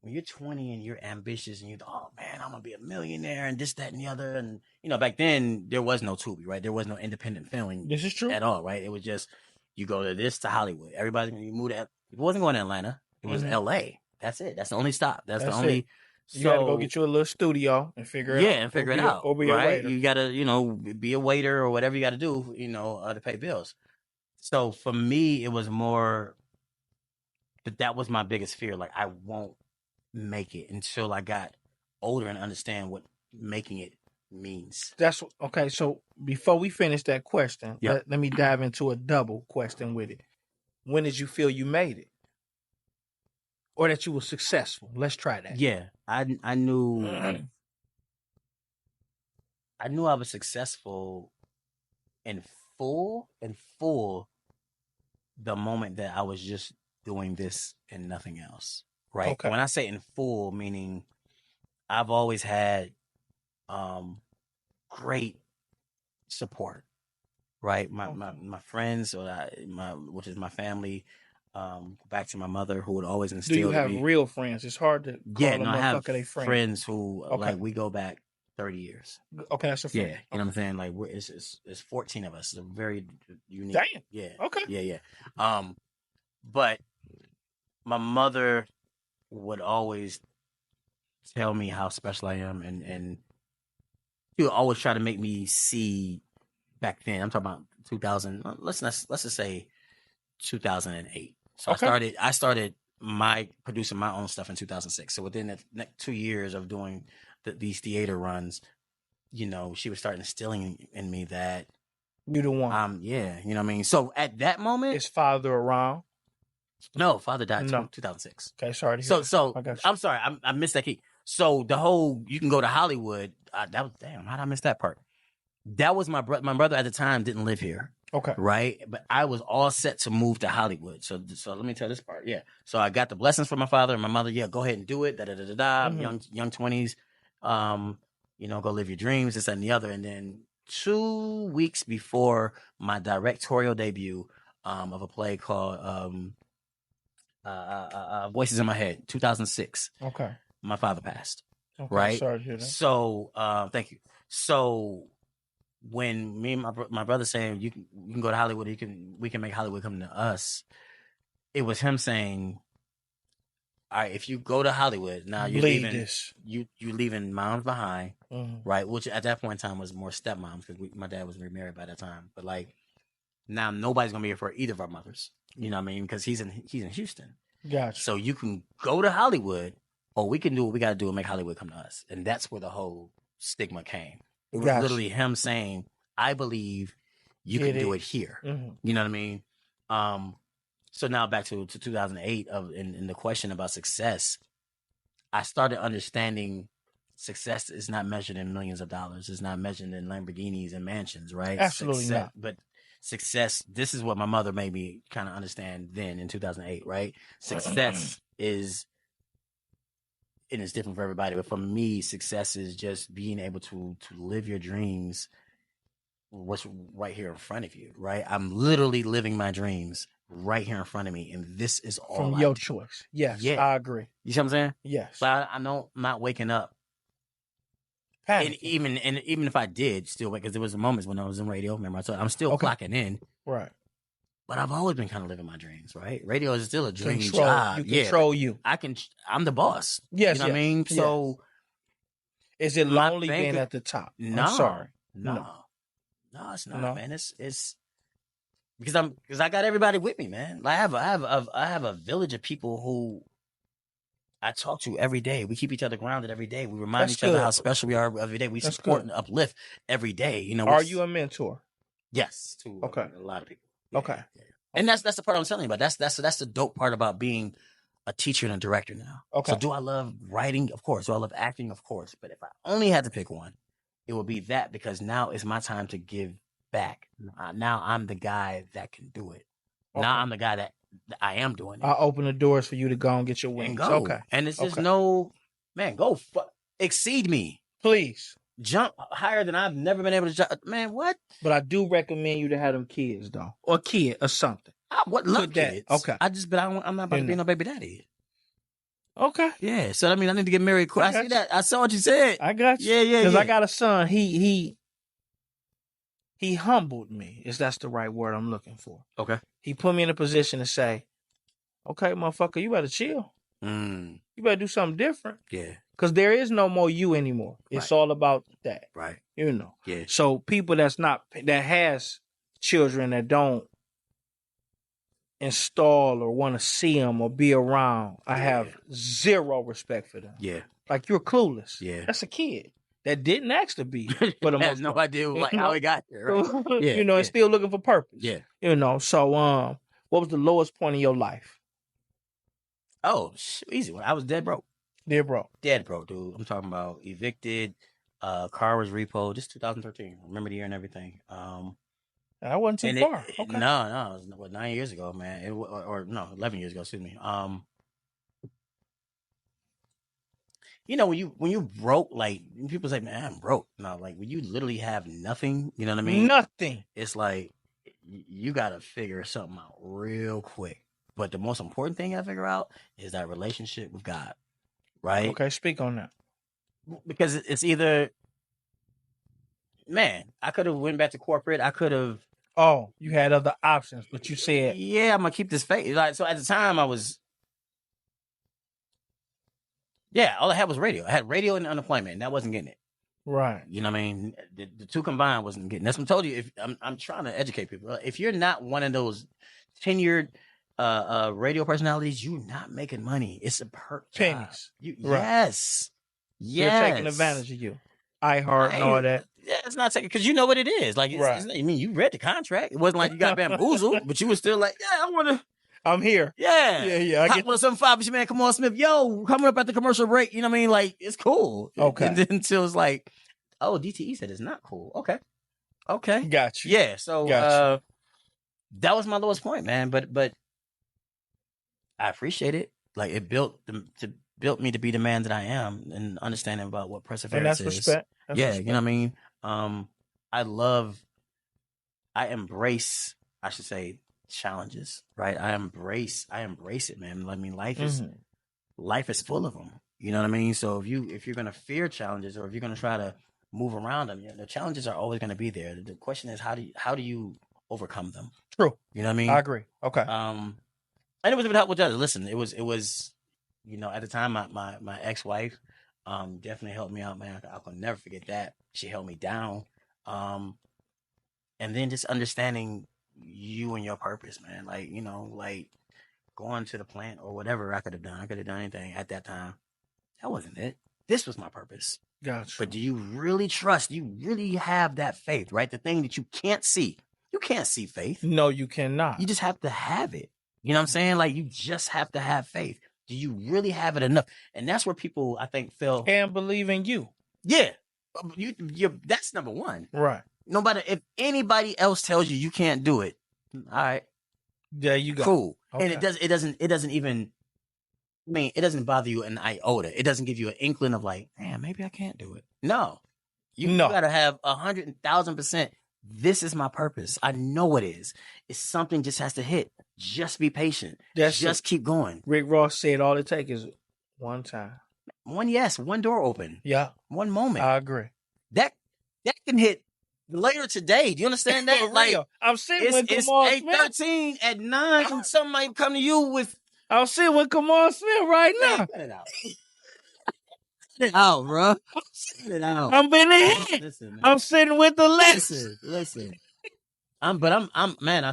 When you're 20 and you're ambitious and oh man, I'm gonna be a millionaire and this, that, and the other. And you know, back then there was no Tubi, right? There was no independent filming. This is true At all, right? It was just you go to Hollywood. Everybody, you move to. It wasn't going to Atlanta. It was L.A. That's it. That's the only stop. That's the only. It. You got to go get you a little studio and figure it out. Yeah, and figure it out. Or be right? a waiter. You got to, you know, be a waiter or whatever you got to do, you know, to pay bills. So for me, it was more. But that was my biggest fear. Like I won't make it until I got older and understand what making it means. That's okay. So before we finish that question, let me dive into a double question with it. When did you feel you made it, or that you were successful? Let's try that. Yeah, I knew. I knew I was successful in full the moment that I was just doing this and nothing else. Right. Okay. When I say in full, meaning I've always had great support. Right. My friends, which is my family, back to my mother, who would always instill. Do you have real friends? It's hard to call them I have friends who like we go back 30 years. Okay, that's a friend. Yeah, you know what I'm saying? Like it's 14 of us. It's a very unique. Damn. Yeah. Okay. Yeah. But my mother would always tell me how special I am, and she would always try to make me see. Back then, I'm talking about 2000. Let's just say 2008. So I started producing my own stuff in 2006. So within the next 2 years of doing these theater runs, you know, she was starting instilling in me that you the one. Yeah, you know what I mean. So at that moment, is father around? No, father died in 2006. Okay, sorry. So I'm sorry, I missed that key. So the whole you can go to Hollywood. That was damn. How did I miss that part? That was my brother at the time didn't live here. Okay. Right? But I was all set to move to Hollywood. So let me tell this part. Yeah. So I got the blessings from my father and my mother. Yeah, go ahead and do it. Young 20s. You know, go live your dreams, this, that, and the other. And then 2 weeks before my directorial debut of a play called Voices in My Head, 2006. Okay. My father passed. Okay. Right? Sorry to hear that. So thank you. So when me and my brother saying you can go to Hollywood, we can make Hollywood come to us. It was him saying, all right, if you go to Hollywood, now you're leaving you're leaving moms behind, right? Which at that point in time was more stepmoms because my dad was remarried by that time. But like now nobody's gonna be here for either of our mothers. You know what I mean? Because he's in Houston. Gotcha. So you can go to Hollywood, or we can do what we gotta do and make Hollywood come to us. And that's where the whole stigma came. It was literally him saying, I believe you can do it here. You know what I mean? So now back to 2008 in the question about success, I started understanding success is not measured in millions of dollars. It's not measured in Lamborghinis and mansions, right? Absolutely not. But success, this is what my mother made me kind of understand then in 2008, right? Success is, and it's different for everybody, but for me, success is just being able to live your dreams, what's right here in front of you, right? I'm literally living my dreams right here in front of me, and this is all From I your do. choice. Yes, Yeah. I agree. You see what I'm saying? Yes. But I know I'm not waking up. And even if I did still wake, because there was moments when I was in radio. Remember, I told you, I'm still clocking in. Right. But I've always been kind of living my dreams, right? Radio is still a dream Control. job. You control you. I'm the boss. Yes. You know what I mean? So is it lonely being at the top? No, I'm sorry. No, it's not, No. man. It's because I got everybody with me, man. Like I have a village of people who I talk to every day. We keep each other grounded every day. We remind each other how special we are every day. We support and uplift every day. You know, are you a mentor? Yes, to a lot of people. Yeah, okay. Yeah. And that's the part I'm telling you about. That's the dope part about being a teacher and a director now. Okay. So do I love writing? Of course. Do I love acting? Of course. But if I only had to pick one, it would be that, because now it's my time to give back. Now I'm the guy that can do it. Okay. Now I'm the guy that I am doing it. I'll open the doors for you to go and get your wings. And go. Okay. And it's just go exceed me. Please. Jump higher than I've never been able to jump. Man, what? But I do recommend you to have them kids, though. Or a kid or something. I love kids. Okay. I'm not about to be no baby daddy. Okay. Yeah. So, I mean, I need to get married quick. I see that. I saw what you said. I got you. Yeah. Because I got a son. He humbled me, if that's the right word I'm looking for. Okay. He put me in a position to say, okay, motherfucker, you better chill. You better do something different. Yeah. Because there is no more you anymore. It's all about that. Right. You know. Yeah. So people that has children that don't install or want to see them or be around, I have zero respect for them. Yeah. Like, you're clueless. Yeah. That's a kid that didn't ask to be. But has no idea how he got there. Right? Yeah. And still looking for purpose. Yeah. You know. So what was the lowest point in your life? Oh, easy one. I was dead broke. Dead broke. Dead broke, dude. I'm talking about evicted. Car was repoed. Just 2013. Remember the year and everything. I wasn't too far. Okay. No, it was 9 years ago, man. 11 years ago. Excuse me. You know, when you broke, like, people say, man, I'm broke. No, like, when you literally have nothing, you know what I mean? Nothing. It's like you got to figure something out real quick. But the most important thing I figure out is that relationship with God, right? Okay, speak on that. Because it's either, man, I could have went back to corporate. I could have. Oh, you had other options, but you said, yeah, I'm gonna keep this faith. Like, so at the time, I was. Yeah, all I had was radio. I had radio and unemployment, and I wasn't getting it. Right. You know what I mean? The two combined wasn't getting. That's what I told you. If I'm trying to educate people. If you're not one of those tenured radio personalities, you're not making money. It's a perk pennies. Right. Yes. They're taking advantage of you. iHeart and all that. Yeah, it's not taking, because you know what it is. Like, I mean, you read the contract. It wasn't like you got bamboozled, but you were still like, yeah, I want to. I'm here. Yeah. Hot 107.5 with your man Kamal Smith. Yo, coming up at the commercial break. You know what I mean? Like, it's cool. Okay. And then until it's like, oh, DTE said it's not cool. Okay. Got you. Yeah. So that was my lowest point, man. But I appreciate it. Like, it built me to be the man that I am, and understanding about what perseverance is. And that's respect. You know what I mean? I embrace, I should say, challenges, right? I embrace it, man. I mean, life is full of them. You know what I mean? So if you're gonna fear challenges, or if you're gonna try to move around them, the challenges are always gonna be there. The question is, how do you overcome them? True. You know what I mean? I agree. Okay. And it was with help with others. Listen, it was, you know, at the time, my ex-wife definitely helped me out, man. I can never forget that. She held me down. And then just understanding you and your purpose, man. Like, you know, like going to the plant or whatever I could have done. I could have done anything at that time. That wasn't it. This was my purpose. Gotcha. But do you really trust? Do you really have that faith, right? The thing that you can't see. You can't see faith. No, you cannot. You just have to have it. You know what I'm saying? Like, you just have to have faith. Do you really have it enough? And that's where people, I think, fail. And believe in you. Yeah. That's number one. Right. No matter if anybody else tells you can't do it. All right. There you go. Cool. Okay. And it doesn't even, I mean, it doesn't bother you an iota. It doesn't give you an inkling of like, man, maybe I can't do it. No. You gotta have 100,000%. This is my purpose. I know it is. It's something just has to hit. Just be patient. That's just keep going. Rick Ross said all it takes is one time. One door open. Yeah. One moment. I agree. That can hit later today. Do you understand that? For real. I'm sitting with Kamal Smith. 8:13 at 9 and something might come to you with. I'm sitting with Kamal Smith right now. Cut it out. Cut it out, bro. Cut it out. I'm in the head. Listen, man. I'm sitting with the lessons. Listen. I'm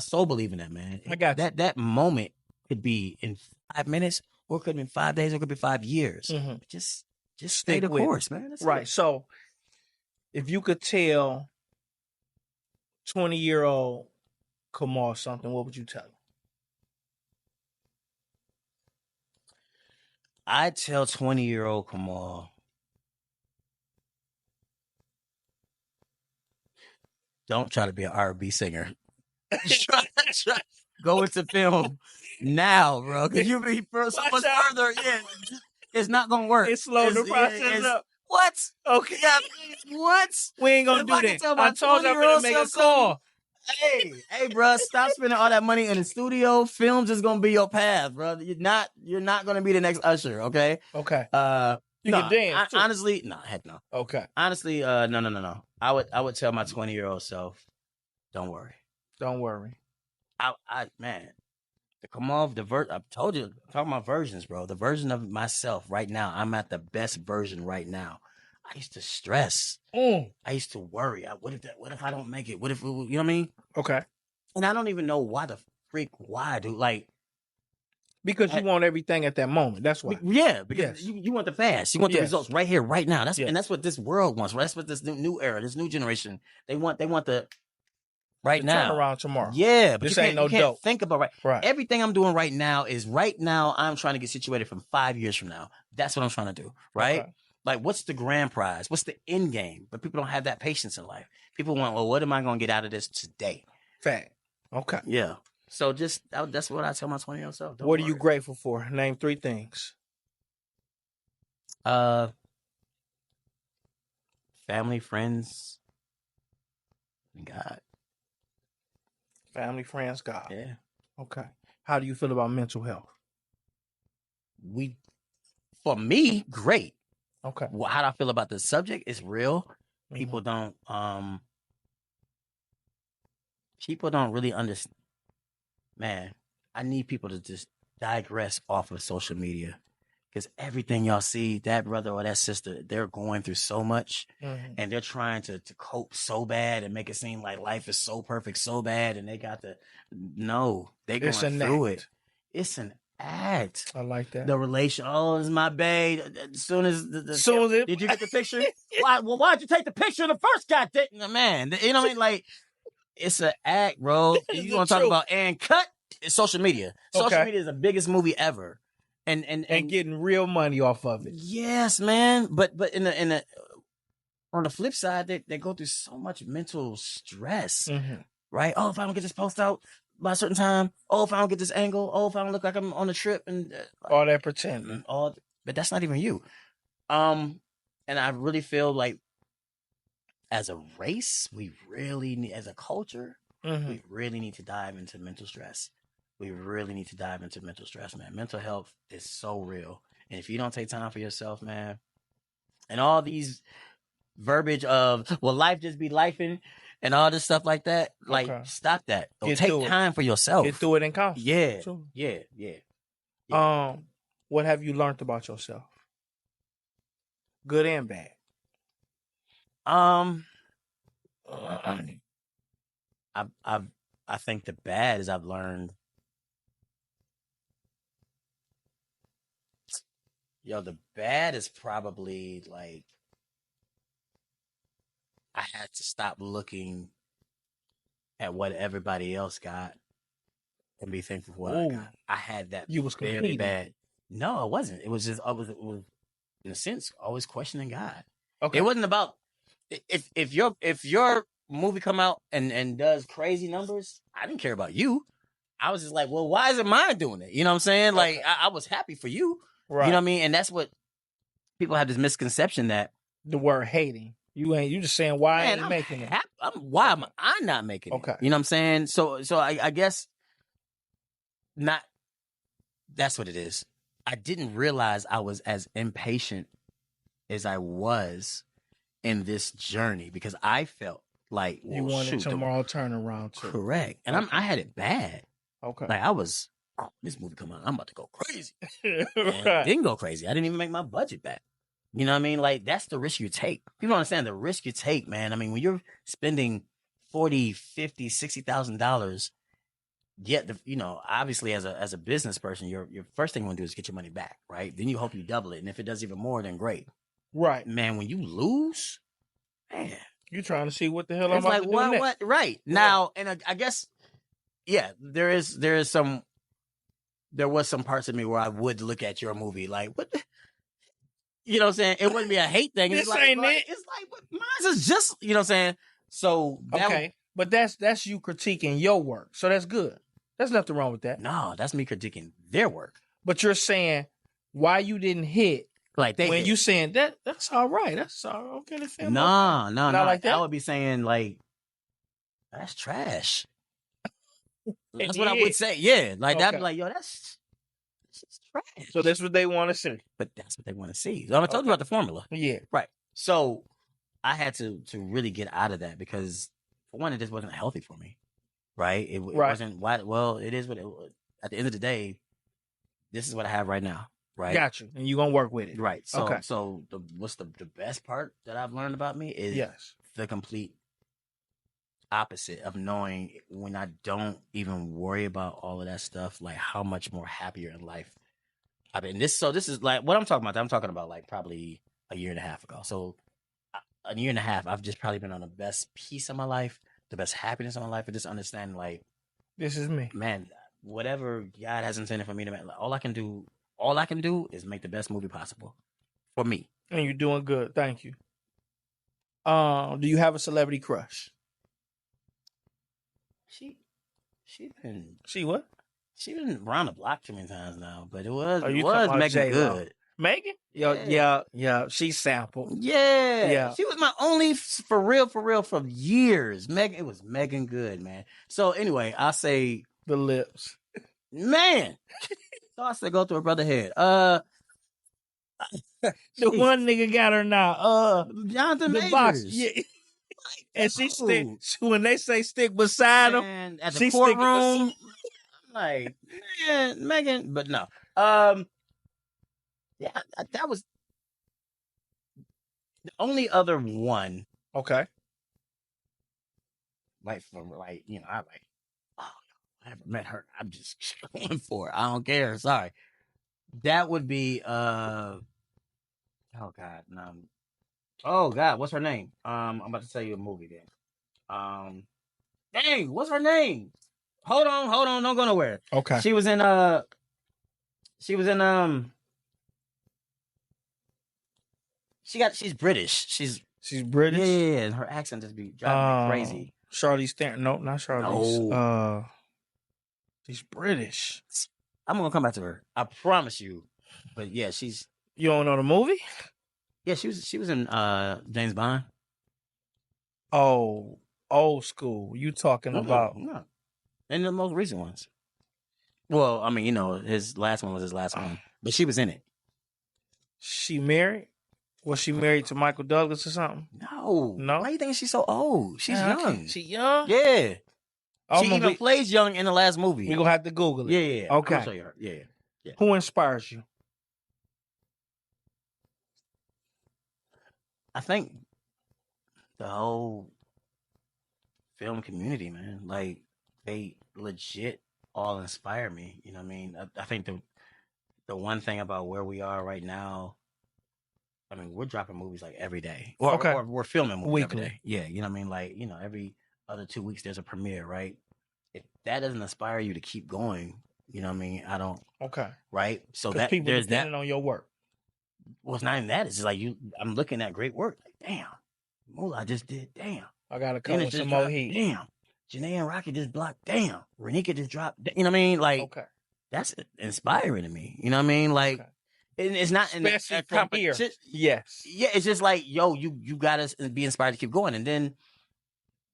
so believe in that, man. I got you. That moment could be in 5 minutes, or it could be in 5 days, or it could be 5 years. Mm-hmm. Just stay the course, man. That's right. It. So, if you could tell 20-year-old Kamal something, what would you tell him? I tell 20-year-old Kamal, don't try to be an R&B singer. try, go into film now, bro. Because you'll be so much further. Yeah, it's not gonna work. It's slow the process up. What? Okay. Yeah, what? We ain't gonna do that. I told you I'm gonna make a call. Hey, bro, stop spending all that money in the studio. Films is gonna be your path, bro. You're not gonna be the next Usher, okay? Okay. You no, can dance. Honestly, no, heck no. Okay. Honestly, no. I would tell my 20-year-old self, don't worry. Don't worry. Man, the Kamal, I've told you, I'm talking about versions, bro. The version of myself right now, I'm at the best version right now. I used to stress. I used to worry. What if I don't make it? What if, you know what I mean? Okay. And I don't even know why, dude. Like, because you want everything at that moment. That's why. Yeah, because you want the fast. You want the results right here, right now. And that's what this world wants. That's what this new era, this new generation. They want the right now. Turn around tomorrow. Yeah, but this ain't no dope. Think about right. Everything I'm doing right now is right now. I'm trying to get situated from 5 years from now. That's what I'm trying to do. Right. Okay. Like, what's the grand prize? What's the end game? But people don't have that patience in life. People want, well, what am I going to get out of this today? Fact. Okay. Yeah. So that's what I tell my 20-year-old self. What are you grateful for? Name 3 things. Family, friends, and God. Family, friends, God. Yeah. Okay. How do you feel about mental health? For me, great. Okay. How do I feel about the subject? It's real. People don't really understand. Man, I need people to just digress off of social media, because everything y'all see, that brother or that sister, they're going through so much, and they're trying to cope so bad and make it seem like life is so perfect, so bad, and they got to they're going through it. It's an act. I like that. The relation. Oh, it's my babe. As soon as did you get the picture? Why'd you take the picture the first guy? Man, you know what I mean? Like, it's an act, bro. You want to talk about and cut? It's social media. Social media is the biggest movie ever, and getting real money off of it. Yes, man. But in the on the flip side, they go through so much mental stress, right? Oh, if I don't get this post out by a certain time. Oh, if I don't get this angle. Oh, if I don't look like I'm on a trip, and all that pretending. But that's not even you. And I really feel like, as a race, we really need, as a culture, we really need to dive into mental stress. We really need to dive into mental stress, man. Mental health is so real. And if you don't take time for yourself, man, and all these verbiage of, well, life just be lifing and all this stuff like that, like, stop that. Take time for yourself. Get through it and come. Yeah. Sure. Yeah. What have you learned about yourself? Good and bad. I think the bad is I've learned. The bad is probably like, I had to stop looking at what everybody else got and be thankful for what I got. I had that. You was very bad. No, it wasn't. It was just it was in a sense always questioning God. Okay. It wasn't about if your movie come out and does crazy numbers, I didn't care about you. I was just like, well, why isn't mine doing it? You know what I'm saying? Like, I was happy for you. Right. You know what I mean? And that's what people have this misconception that the word hating. You just saying why ain't making it? Why am I not making it? Okay. You know what I'm saying? So I guess not. That's what it is. I didn't realize I was as impatient as I was in this journey because I felt like, well, you wanted tomorrow turnaround too. Correct. And I had it bad. Okay. Like I was, this movie come out, I'm about to go crazy. Right. Didn't go crazy. I didn't even make my budget back. You know what I mean? Like that's the risk you take. People don't understand the risk you take, man. I mean, when you're spending $40, $50, $60,000, yet obviously as a business person, your first thing you want to do is get your money back, right? Then you hope you double it, and if it does even more, then great. Right, man. When you lose, man, you're trying to see what the hell it's I'm like about to do next. what? Right now, and I guess, yeah, there was some parts of me where I would look at your movie like, what? You know what I'm saying? It wouldn't be a hate thing. This ain't it. It's like mine is just, you know what I'm saying? So okay, but that's you critiquing your work, so that's good. There's nothing wrong with that. No, that's me critiquing their work. But you're saying why you didn't hit like they when hit. You saying that's all right. That's all okay. No, not like that. I would be saying like that's trash. That's what I would say. Yeah, like that'd be like, yo, that's trash. So that's what they want to see. But that's what they want to see. So I told you about the formula. Yeah, right. So I had to really get out of that because for one, it just wasn't healthy for me. Right? It wasn't. Well, it is what it was. At the end of the day, this is what I have right now. Right? Got you. And you're gonna work with it. Right. So so what's the best part that I've learned about me is the complete opposite of knowing when I don't even worry about all of that stuff, like how much more happier in life I've been. This is like what I'm talking about. I'm talking about like probably a year and a half ago. So a year and a half, I've just probably been on the best piece of my life, the best happiness of my life, and just understanding like this is me, man. Whatever God has intended for me to make, like, all I can do is make the best movie possible for me. And you're doing good. Thank you. Do you have a celebrity crush? She what? She been around the block too many times now, but it was Megan Good. Megan? Yeah. She sampled. Yeah. She was my only for real for years. It was Megan Good, man. So anyway, I say the lips, man. So I said, go through her brother head. The one nigga got her now. Jonathan the Majors. Box. Yeah. And she stick when they say stick beside him at the courtroom. Like, man, Megan, but no. Yeah, that was the only other one. Okay. I haven't met her. I'm just going for it. I don't care. Sorry. That would be oh God, no. Oh God, what's her name? I'm about to tell you a movie then. Dang, what's her name? Hold on, don't go nowhere. Okay. She's British. She's British? Yeah, and her accent just be driving me crazy. Charlize Theron. No, not Charlize. No. She's British. I'm gonna come back to her. I promise you. But yeah, she's. You don't know the movie? Yeah, she was in James Bond. Oh, old school. You talking about? No. And the most recent ones. Well, I mean, his last one was his last one, but she was in it. She married? Was she married to Michael Douglas or something? No. Why do you think she's so old? She's young. She young? Yeah. She even plays young in the last movie. We're going to have to Google it. Yeah. Okay. I'll show you her. Yeah. Who inspires you? I think the whole film community, man. Like, they legit all inspire me. You know what I mean? I think the one thing about where we are right now, I mean, we're dropping movies like every day. Or we're filming movies weekly. Every day. Yeah, you know what I mean? Like, every other 2 weeks there's a premiere, right? If that doesn't inspire you to keep going, you know what I mean? I don't. Okay. Right? So that people there's depending on your work. Well, it's not even that. It's just like I'm looking at great work. Like, damn. Moolah just did. Damn. I got to come with some more heat. Damn. Janae and Rocky just blocked. Damn. Renika just dropped. You know what I mean? Like, that's inspiring to me. You know what I mean? Like, it's not in a competition. Yes. Yeah, it's just like, yo, you got to be inspired to keep going. And then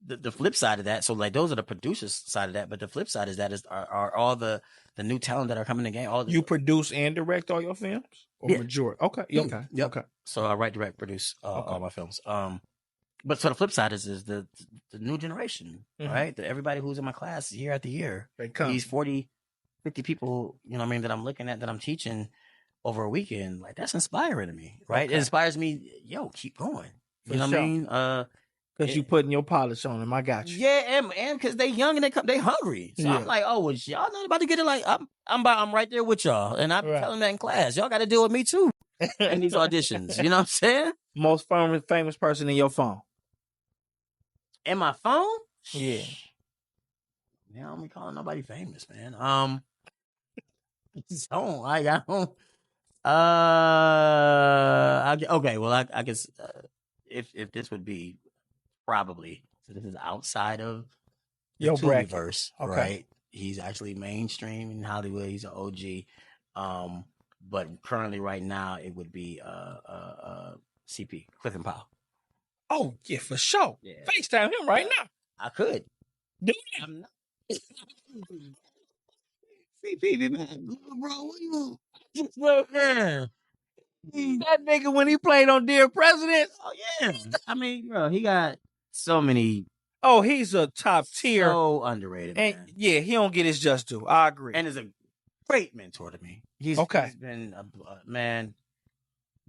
the flip side of that. So like those are the producers side of that, but the flip side is that are all the new talent that are coming in the game. All you produce and direct all your films, or majority? Okay, okay, yep. okay. So I write, direct, produce all my films. But so the flip side is the new generation, right? Everybody who's in my class year after year, they come. These 40, 50 people, you know what I mean, that I'm looking at, that I'm teaching over a weekend. Like that's inspiring to me, right? It inspires me. Yo, keep going. You know what I mean? Because you putting your polish on them. I got you. Yeah, and because they young and they hungry. So I'm like, oh, well, y'all not about to get it. Like I'm right there with y'all, and I'm telling that in class. Y'all got to deal with me too in these auditions. You know what I'm saying? Most famous person in your phone. In my phone? Yeah. Man, I don't be calling nobody famous, man. I don't. Okay. Well, I guess if this would be probably, so this is outside of the Tubiverse, right? He's actually mainstream in Hollywood. He's an OG. But currently, right now, it would be CP Cliff and Powell. Oh yeah, for sure. Yeah. FaceTime him right now. I could. Do that. I'm not. CP, man, bro, what you? Look, man. That nigga when he played on Dear President. Oh yeah. I mean, bro, he got so many. Oh, he's a top tier. So underrated, and man. Yeah, he don't get his just due. I agree. And is a great mentor to me. He's been a man,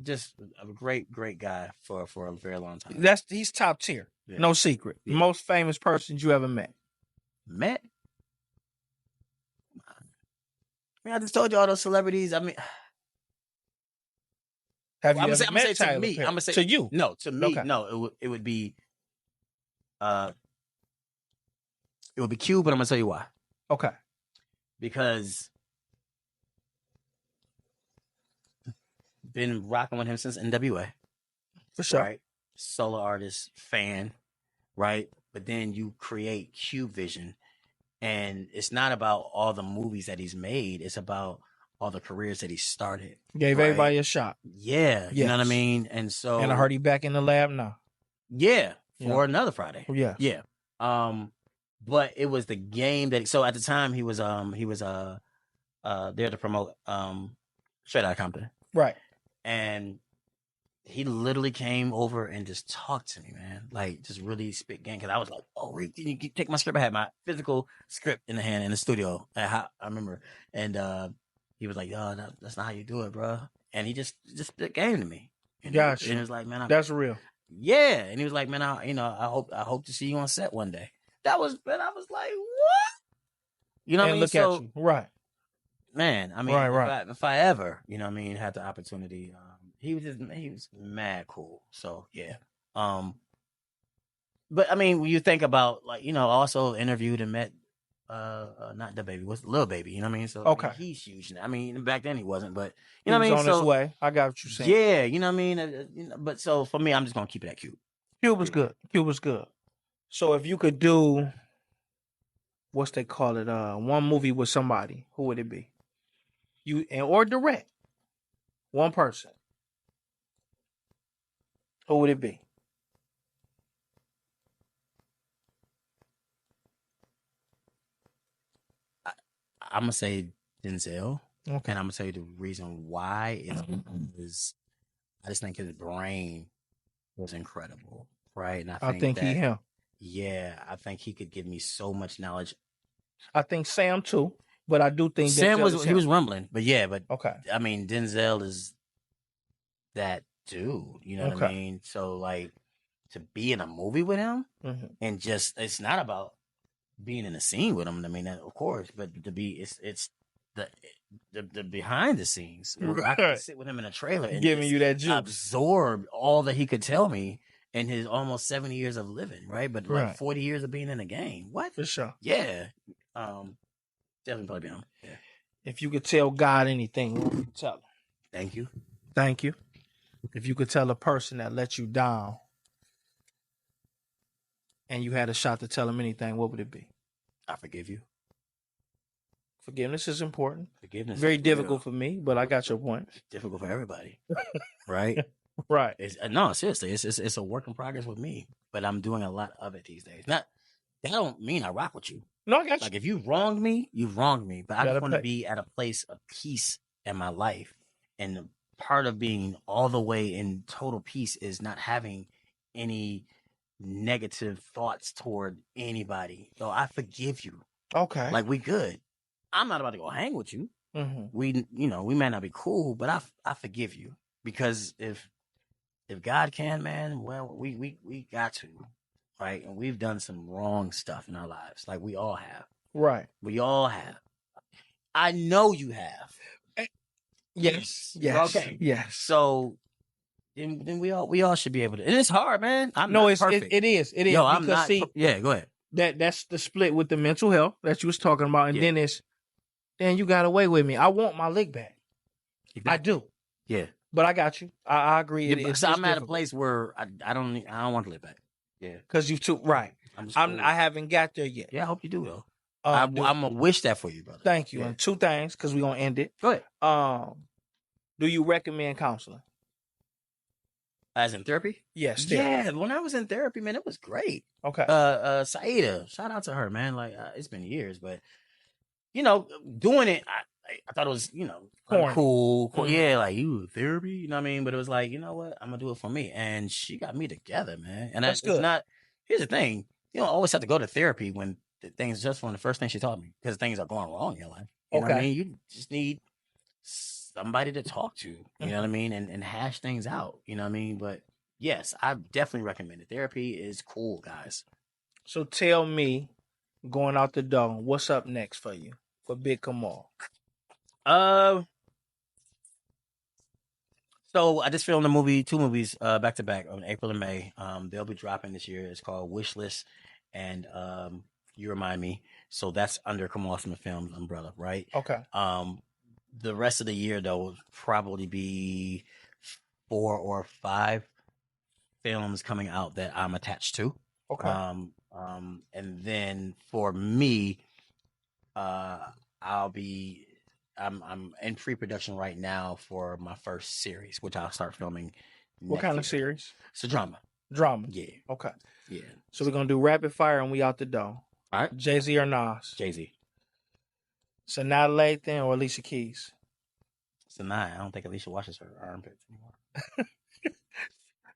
just a great guy for a very long time. He's top tier. Yeah. No secret. Yeah. Most famous person you ever met. I mean, I just told you all those celebrities. I mean, have you ever met Tyler to me? I'm gonna say to you. No, to me. Okay. No, it would be Q, but I'm gonna tell you why. Okay. Because been rocking with him since NWA. For sure. Right? Solo artist, fan, right? But then you create Q Vision, and it's not about all the movies that he's made. It's about all the careers that he started. Gave everybody a shot. Yeah. Yes. You know what I mean? And so. And I heard he back in the lab now. Yeah. For another Friday. Yeah. Yeah. But it was the game that, so at the time he was there to promote Straight Outta Compton. Right. And he literally came over and just talked to me, man. Like, just really spit game. Because I was like, oh, Rick, can you take my script? I had my physical script in the hand in the studio. I remember. And he was like, oh, that's not how you do it, bro. And he just spit game to me. And gotcha. And he was like, man, that's real. Yeah. And he was like, man, I hope to see you on set one day. And I was like, what? You know what I mean? Look at you. Right. Man, I mean, right. If I ever, you know what I mean, had the opportunity, he was mad cool. So yeah. But I mean, when you think about, like, also interviewed and met not the baby, what's Lil Baby, you know what I mean? So okay. I mean, he's huge now. I mean, back then he wasn't, but you know what I mean? On his way. I got what you're saying. Yeah, you know what I mean? But so for me, I'm just gonna keep it at Cube. Cube was good. Cube was good. So if you could do, what's they call it, one movie with somebody, who would it be? Or direct one person, who would it be? I'm gonna say Denzel. Okay. And I'm gonna tell you the reason why is I just think his brain was incredible, right? And I think him. Yeah, I think he could give me so much knowledge. I think Sam too. But I do think Sam was rumbling, but okay. I mean, Denzel is that dude, you know what I mean? So like to be in a movie with him and just, it's not about being in a scene with him. I mean, of course, but to be, it's the behind the scenes. Right. I could sit with him in a trailer and giving you that juice, absorb all that he could tell me in his almost 70 years of living, right? But like 40 years of being in the game. What? For sure. Yeah. Definitely probably be him. Yeah. If you could tell God anything, what would you tell him? Thank you. Thank you. If you could tell a person that let you down and you had a shot to tell him anything, what would it be? I forgive you. Forgiveness is important. Forgiveness. Very difficult for me, but I got your point. It's difficult for everybody. Right? Right. No, seriously, it's a work in progress with me, but I'm doing a lot of it these days. Not that don't mean I rock with you. No, I got you. Like if you wronged me, you've wronged me. But I just want to pay. be at a place of peace in my life, and part of being all the way in total peace is not having any negative thoughts toward anybody. So I forgive you. Okay. Like we good. I'm not about to go hang with you. Mm-hmm. We may not be cool, but I forgive you because if God can, man, well, we got to, right? And we've done some wrong stuff in our lives, like we all have. Right. We all have. I know you have. Yes. Okay. Yes. So then we all should be able to. And it's hard, man. I'm no, not it's perfect. it is. It is. Yo, because I'm not. see, Yeah, go ahead. that's the split with the mental health that you was talking about, and Yeah. then you got away with me. I want my lick back. I do. Yeah. But I got you. I agree. Yeah, so I'm at a place where I don't want to live back. Yeah. Because you too right. I haven't got there yet. Yeah, I hope you do though. I'm gonna wish that for you, brother. Thank you. Yeah. And 2 things, because we're gonna end it. Go ahead. Do you recommend counseling? As in therapy? Yes. Yeah. When I was in therapy, man, it was great. Okay. Saida, shout out to her, man. Like it's been years, but doing it, I thought it was, cool. Mm-hmm. Yeah, like you therapy, you know what I mean? But it was like, you know what? I'm gonna do it for me. And she got me together, man. And that's good. Here's the thing. You don't always have to go to therapy when the things just from the first thing she taught me, because things are going wrong in your life. You know what I mean? You just need somebody to talk to, you know what I mean? And hash things out, you know what I mean? But yes, I definitely recommend it. Therapy is cool, guys. So tell me, going out the door, what's up next for you for Big Kamal? So I just filmed two movies back to back on April and May. They'll be dropping this year. It's called Wishlist and You Remind Me. So that's under Kamal Smith Films umbrella, right? Okay. The rest of the year though will probably be 4 or 5 films coming out that I'm attached to. Okay. And then for me, I'm in pre-production right now for my first series, which I'll start filming. What kind of series? It's a drama. Drama. Yeah. Okay. Yeah. So we're gonna do rapid fire and we out the door. All right. Jay-Z or Nas? Jay-Z. Sanaa Lathan or Alicia Keys? Sanaa. I don't think Alicia washes her armpits anymore.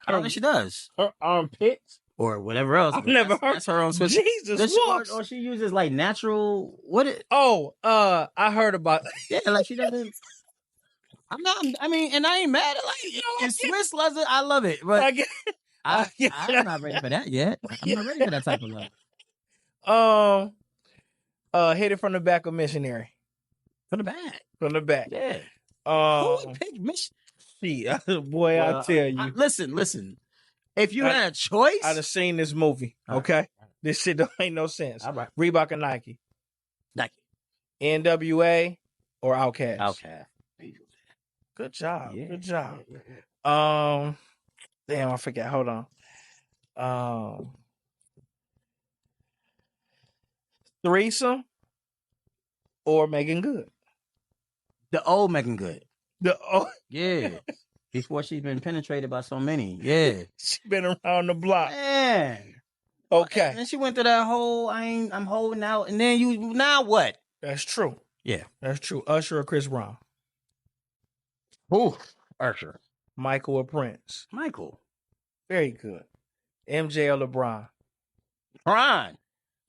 I don't think she does. Her armpits? Or whatever else. I've never heard. That's her own switch. Jesus walks. Or she uses like natural. I heard about. Yeah, like she doesn't. I'm not. I mean, and I ain't mad at like Swiss leather. I love it, but I'm not ready for that yet. I'm not ready for that type of love. Hit it from the back of Missionary. From the back. From the back. Yeah. Who would pick Missionary? Boy, I tell you. Listen. If you had a choice, I'd have seen this movie. Okay, right. This shit don't make no sense. All right. Reebok or Nike? Nike. NWA or Outkast? Outkast. Good job. Yeah. Good job. Yeah. Damn, I forgot. Hold on. Threesome or Megan Good? The old Megan Good. Yeah. Before she's been penetrated by so many. Yeah. She's been around the block. Man. Okay. And then she went through that whole I'm holding out. And then now what? That's true. Yeah. That's true. Usher or Chris Brown? Ooh. Usher. Michael or Prince? Michael. Very good. MJ or LeBron?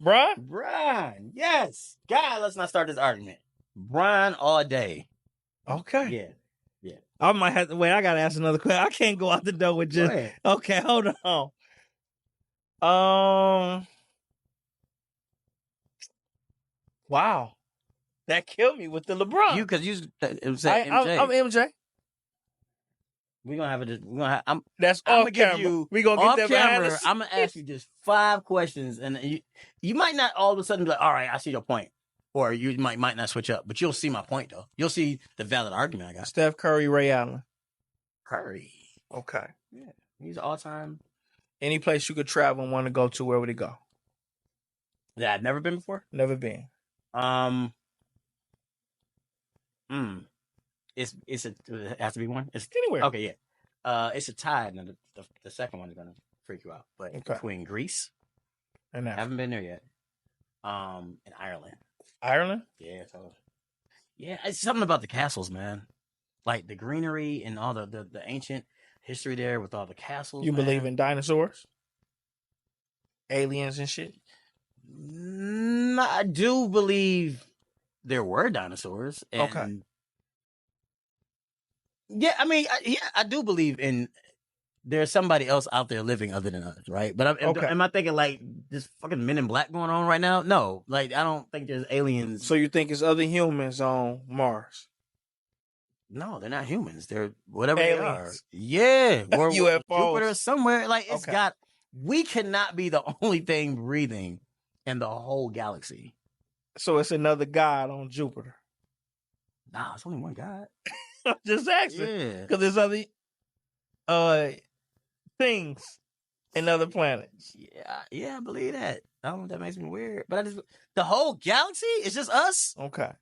Bron. Yes. God, let's not start this argument. Bron all day. Okay. Yeah. I might have to wait. I gotta ask another question. I can't go out the door with just. Okay, hold on. Wow, that killed me with the LeBron. It was MJ. I'm MJ. We're gonna have. That's I'm off camera. We're gonna get that behind us. I'm gonna ask you just 5 questions, and you might not all of a sudden be like, all right, I see your point. Or you might not switch up, but you'll see my point, though. You'll see the valid argument I got. Steph Curry, Ray Allen. Curry. Okay. Yeah. He's all-time. Any place you could travel and want to go to, where would it go? Yeah, I've never been before? Never been. It has to be one? It's anywhere. Okay, yeah. It's a tie, and the second one is gonna freak you out. But between Greece, and haven't been there yet. And Ireland. Ireland? Yeah, totally. Yeah, it's something about the castles, man. Like the greenery and all the ancient history there with all the castles. You believe in dinosaurs, aliens, and shit? I do believe there were dinosaurs. And yeah, I mean, I do believe in there's somebody else out there living other than us, right? But am I thinking like this fucking Men in Black going on right now? No, like I don't think there's aliens. So you think it's other humans on Mars? No, they're not humans. They're whatever aliens. They are. Yeah, or UFOs. Jupiter somewhere. Like it's got. We cannot be the only thing breathing in the whole galaxy. So it's another god on Jupiter. Nah, it's only one god. I'm just asking. Yeah, because there's other things in other planets. Yeah, I believe that. I don't know if that makes me weird, but the whole galaxy is just us. Okay.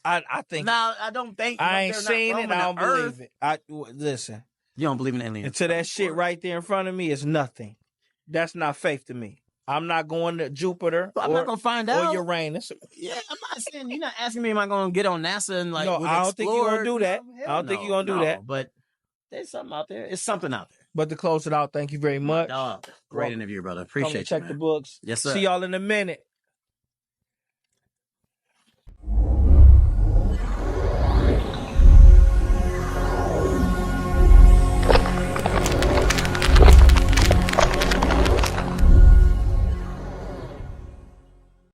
I think. Now I don't think. I ain't seen it. I don't believe it. Listen. You don't believe in aliens? Until that shit right there in front of me is nothing. That's not faith to me. I'm not going to Jupiter. I'm not gonna find out. Or Uranus. Yeah, I'm not saying you're not asking me. Am I gonna get on NASA and like? No, I don't think you're gonna do that. I don't think you're gonna do that. But there's something out there. It's something out there. But to close it out, thank you very much. Great interview, brother. Appreciate you. Check the books. Yes, sir. See y'all in a minute.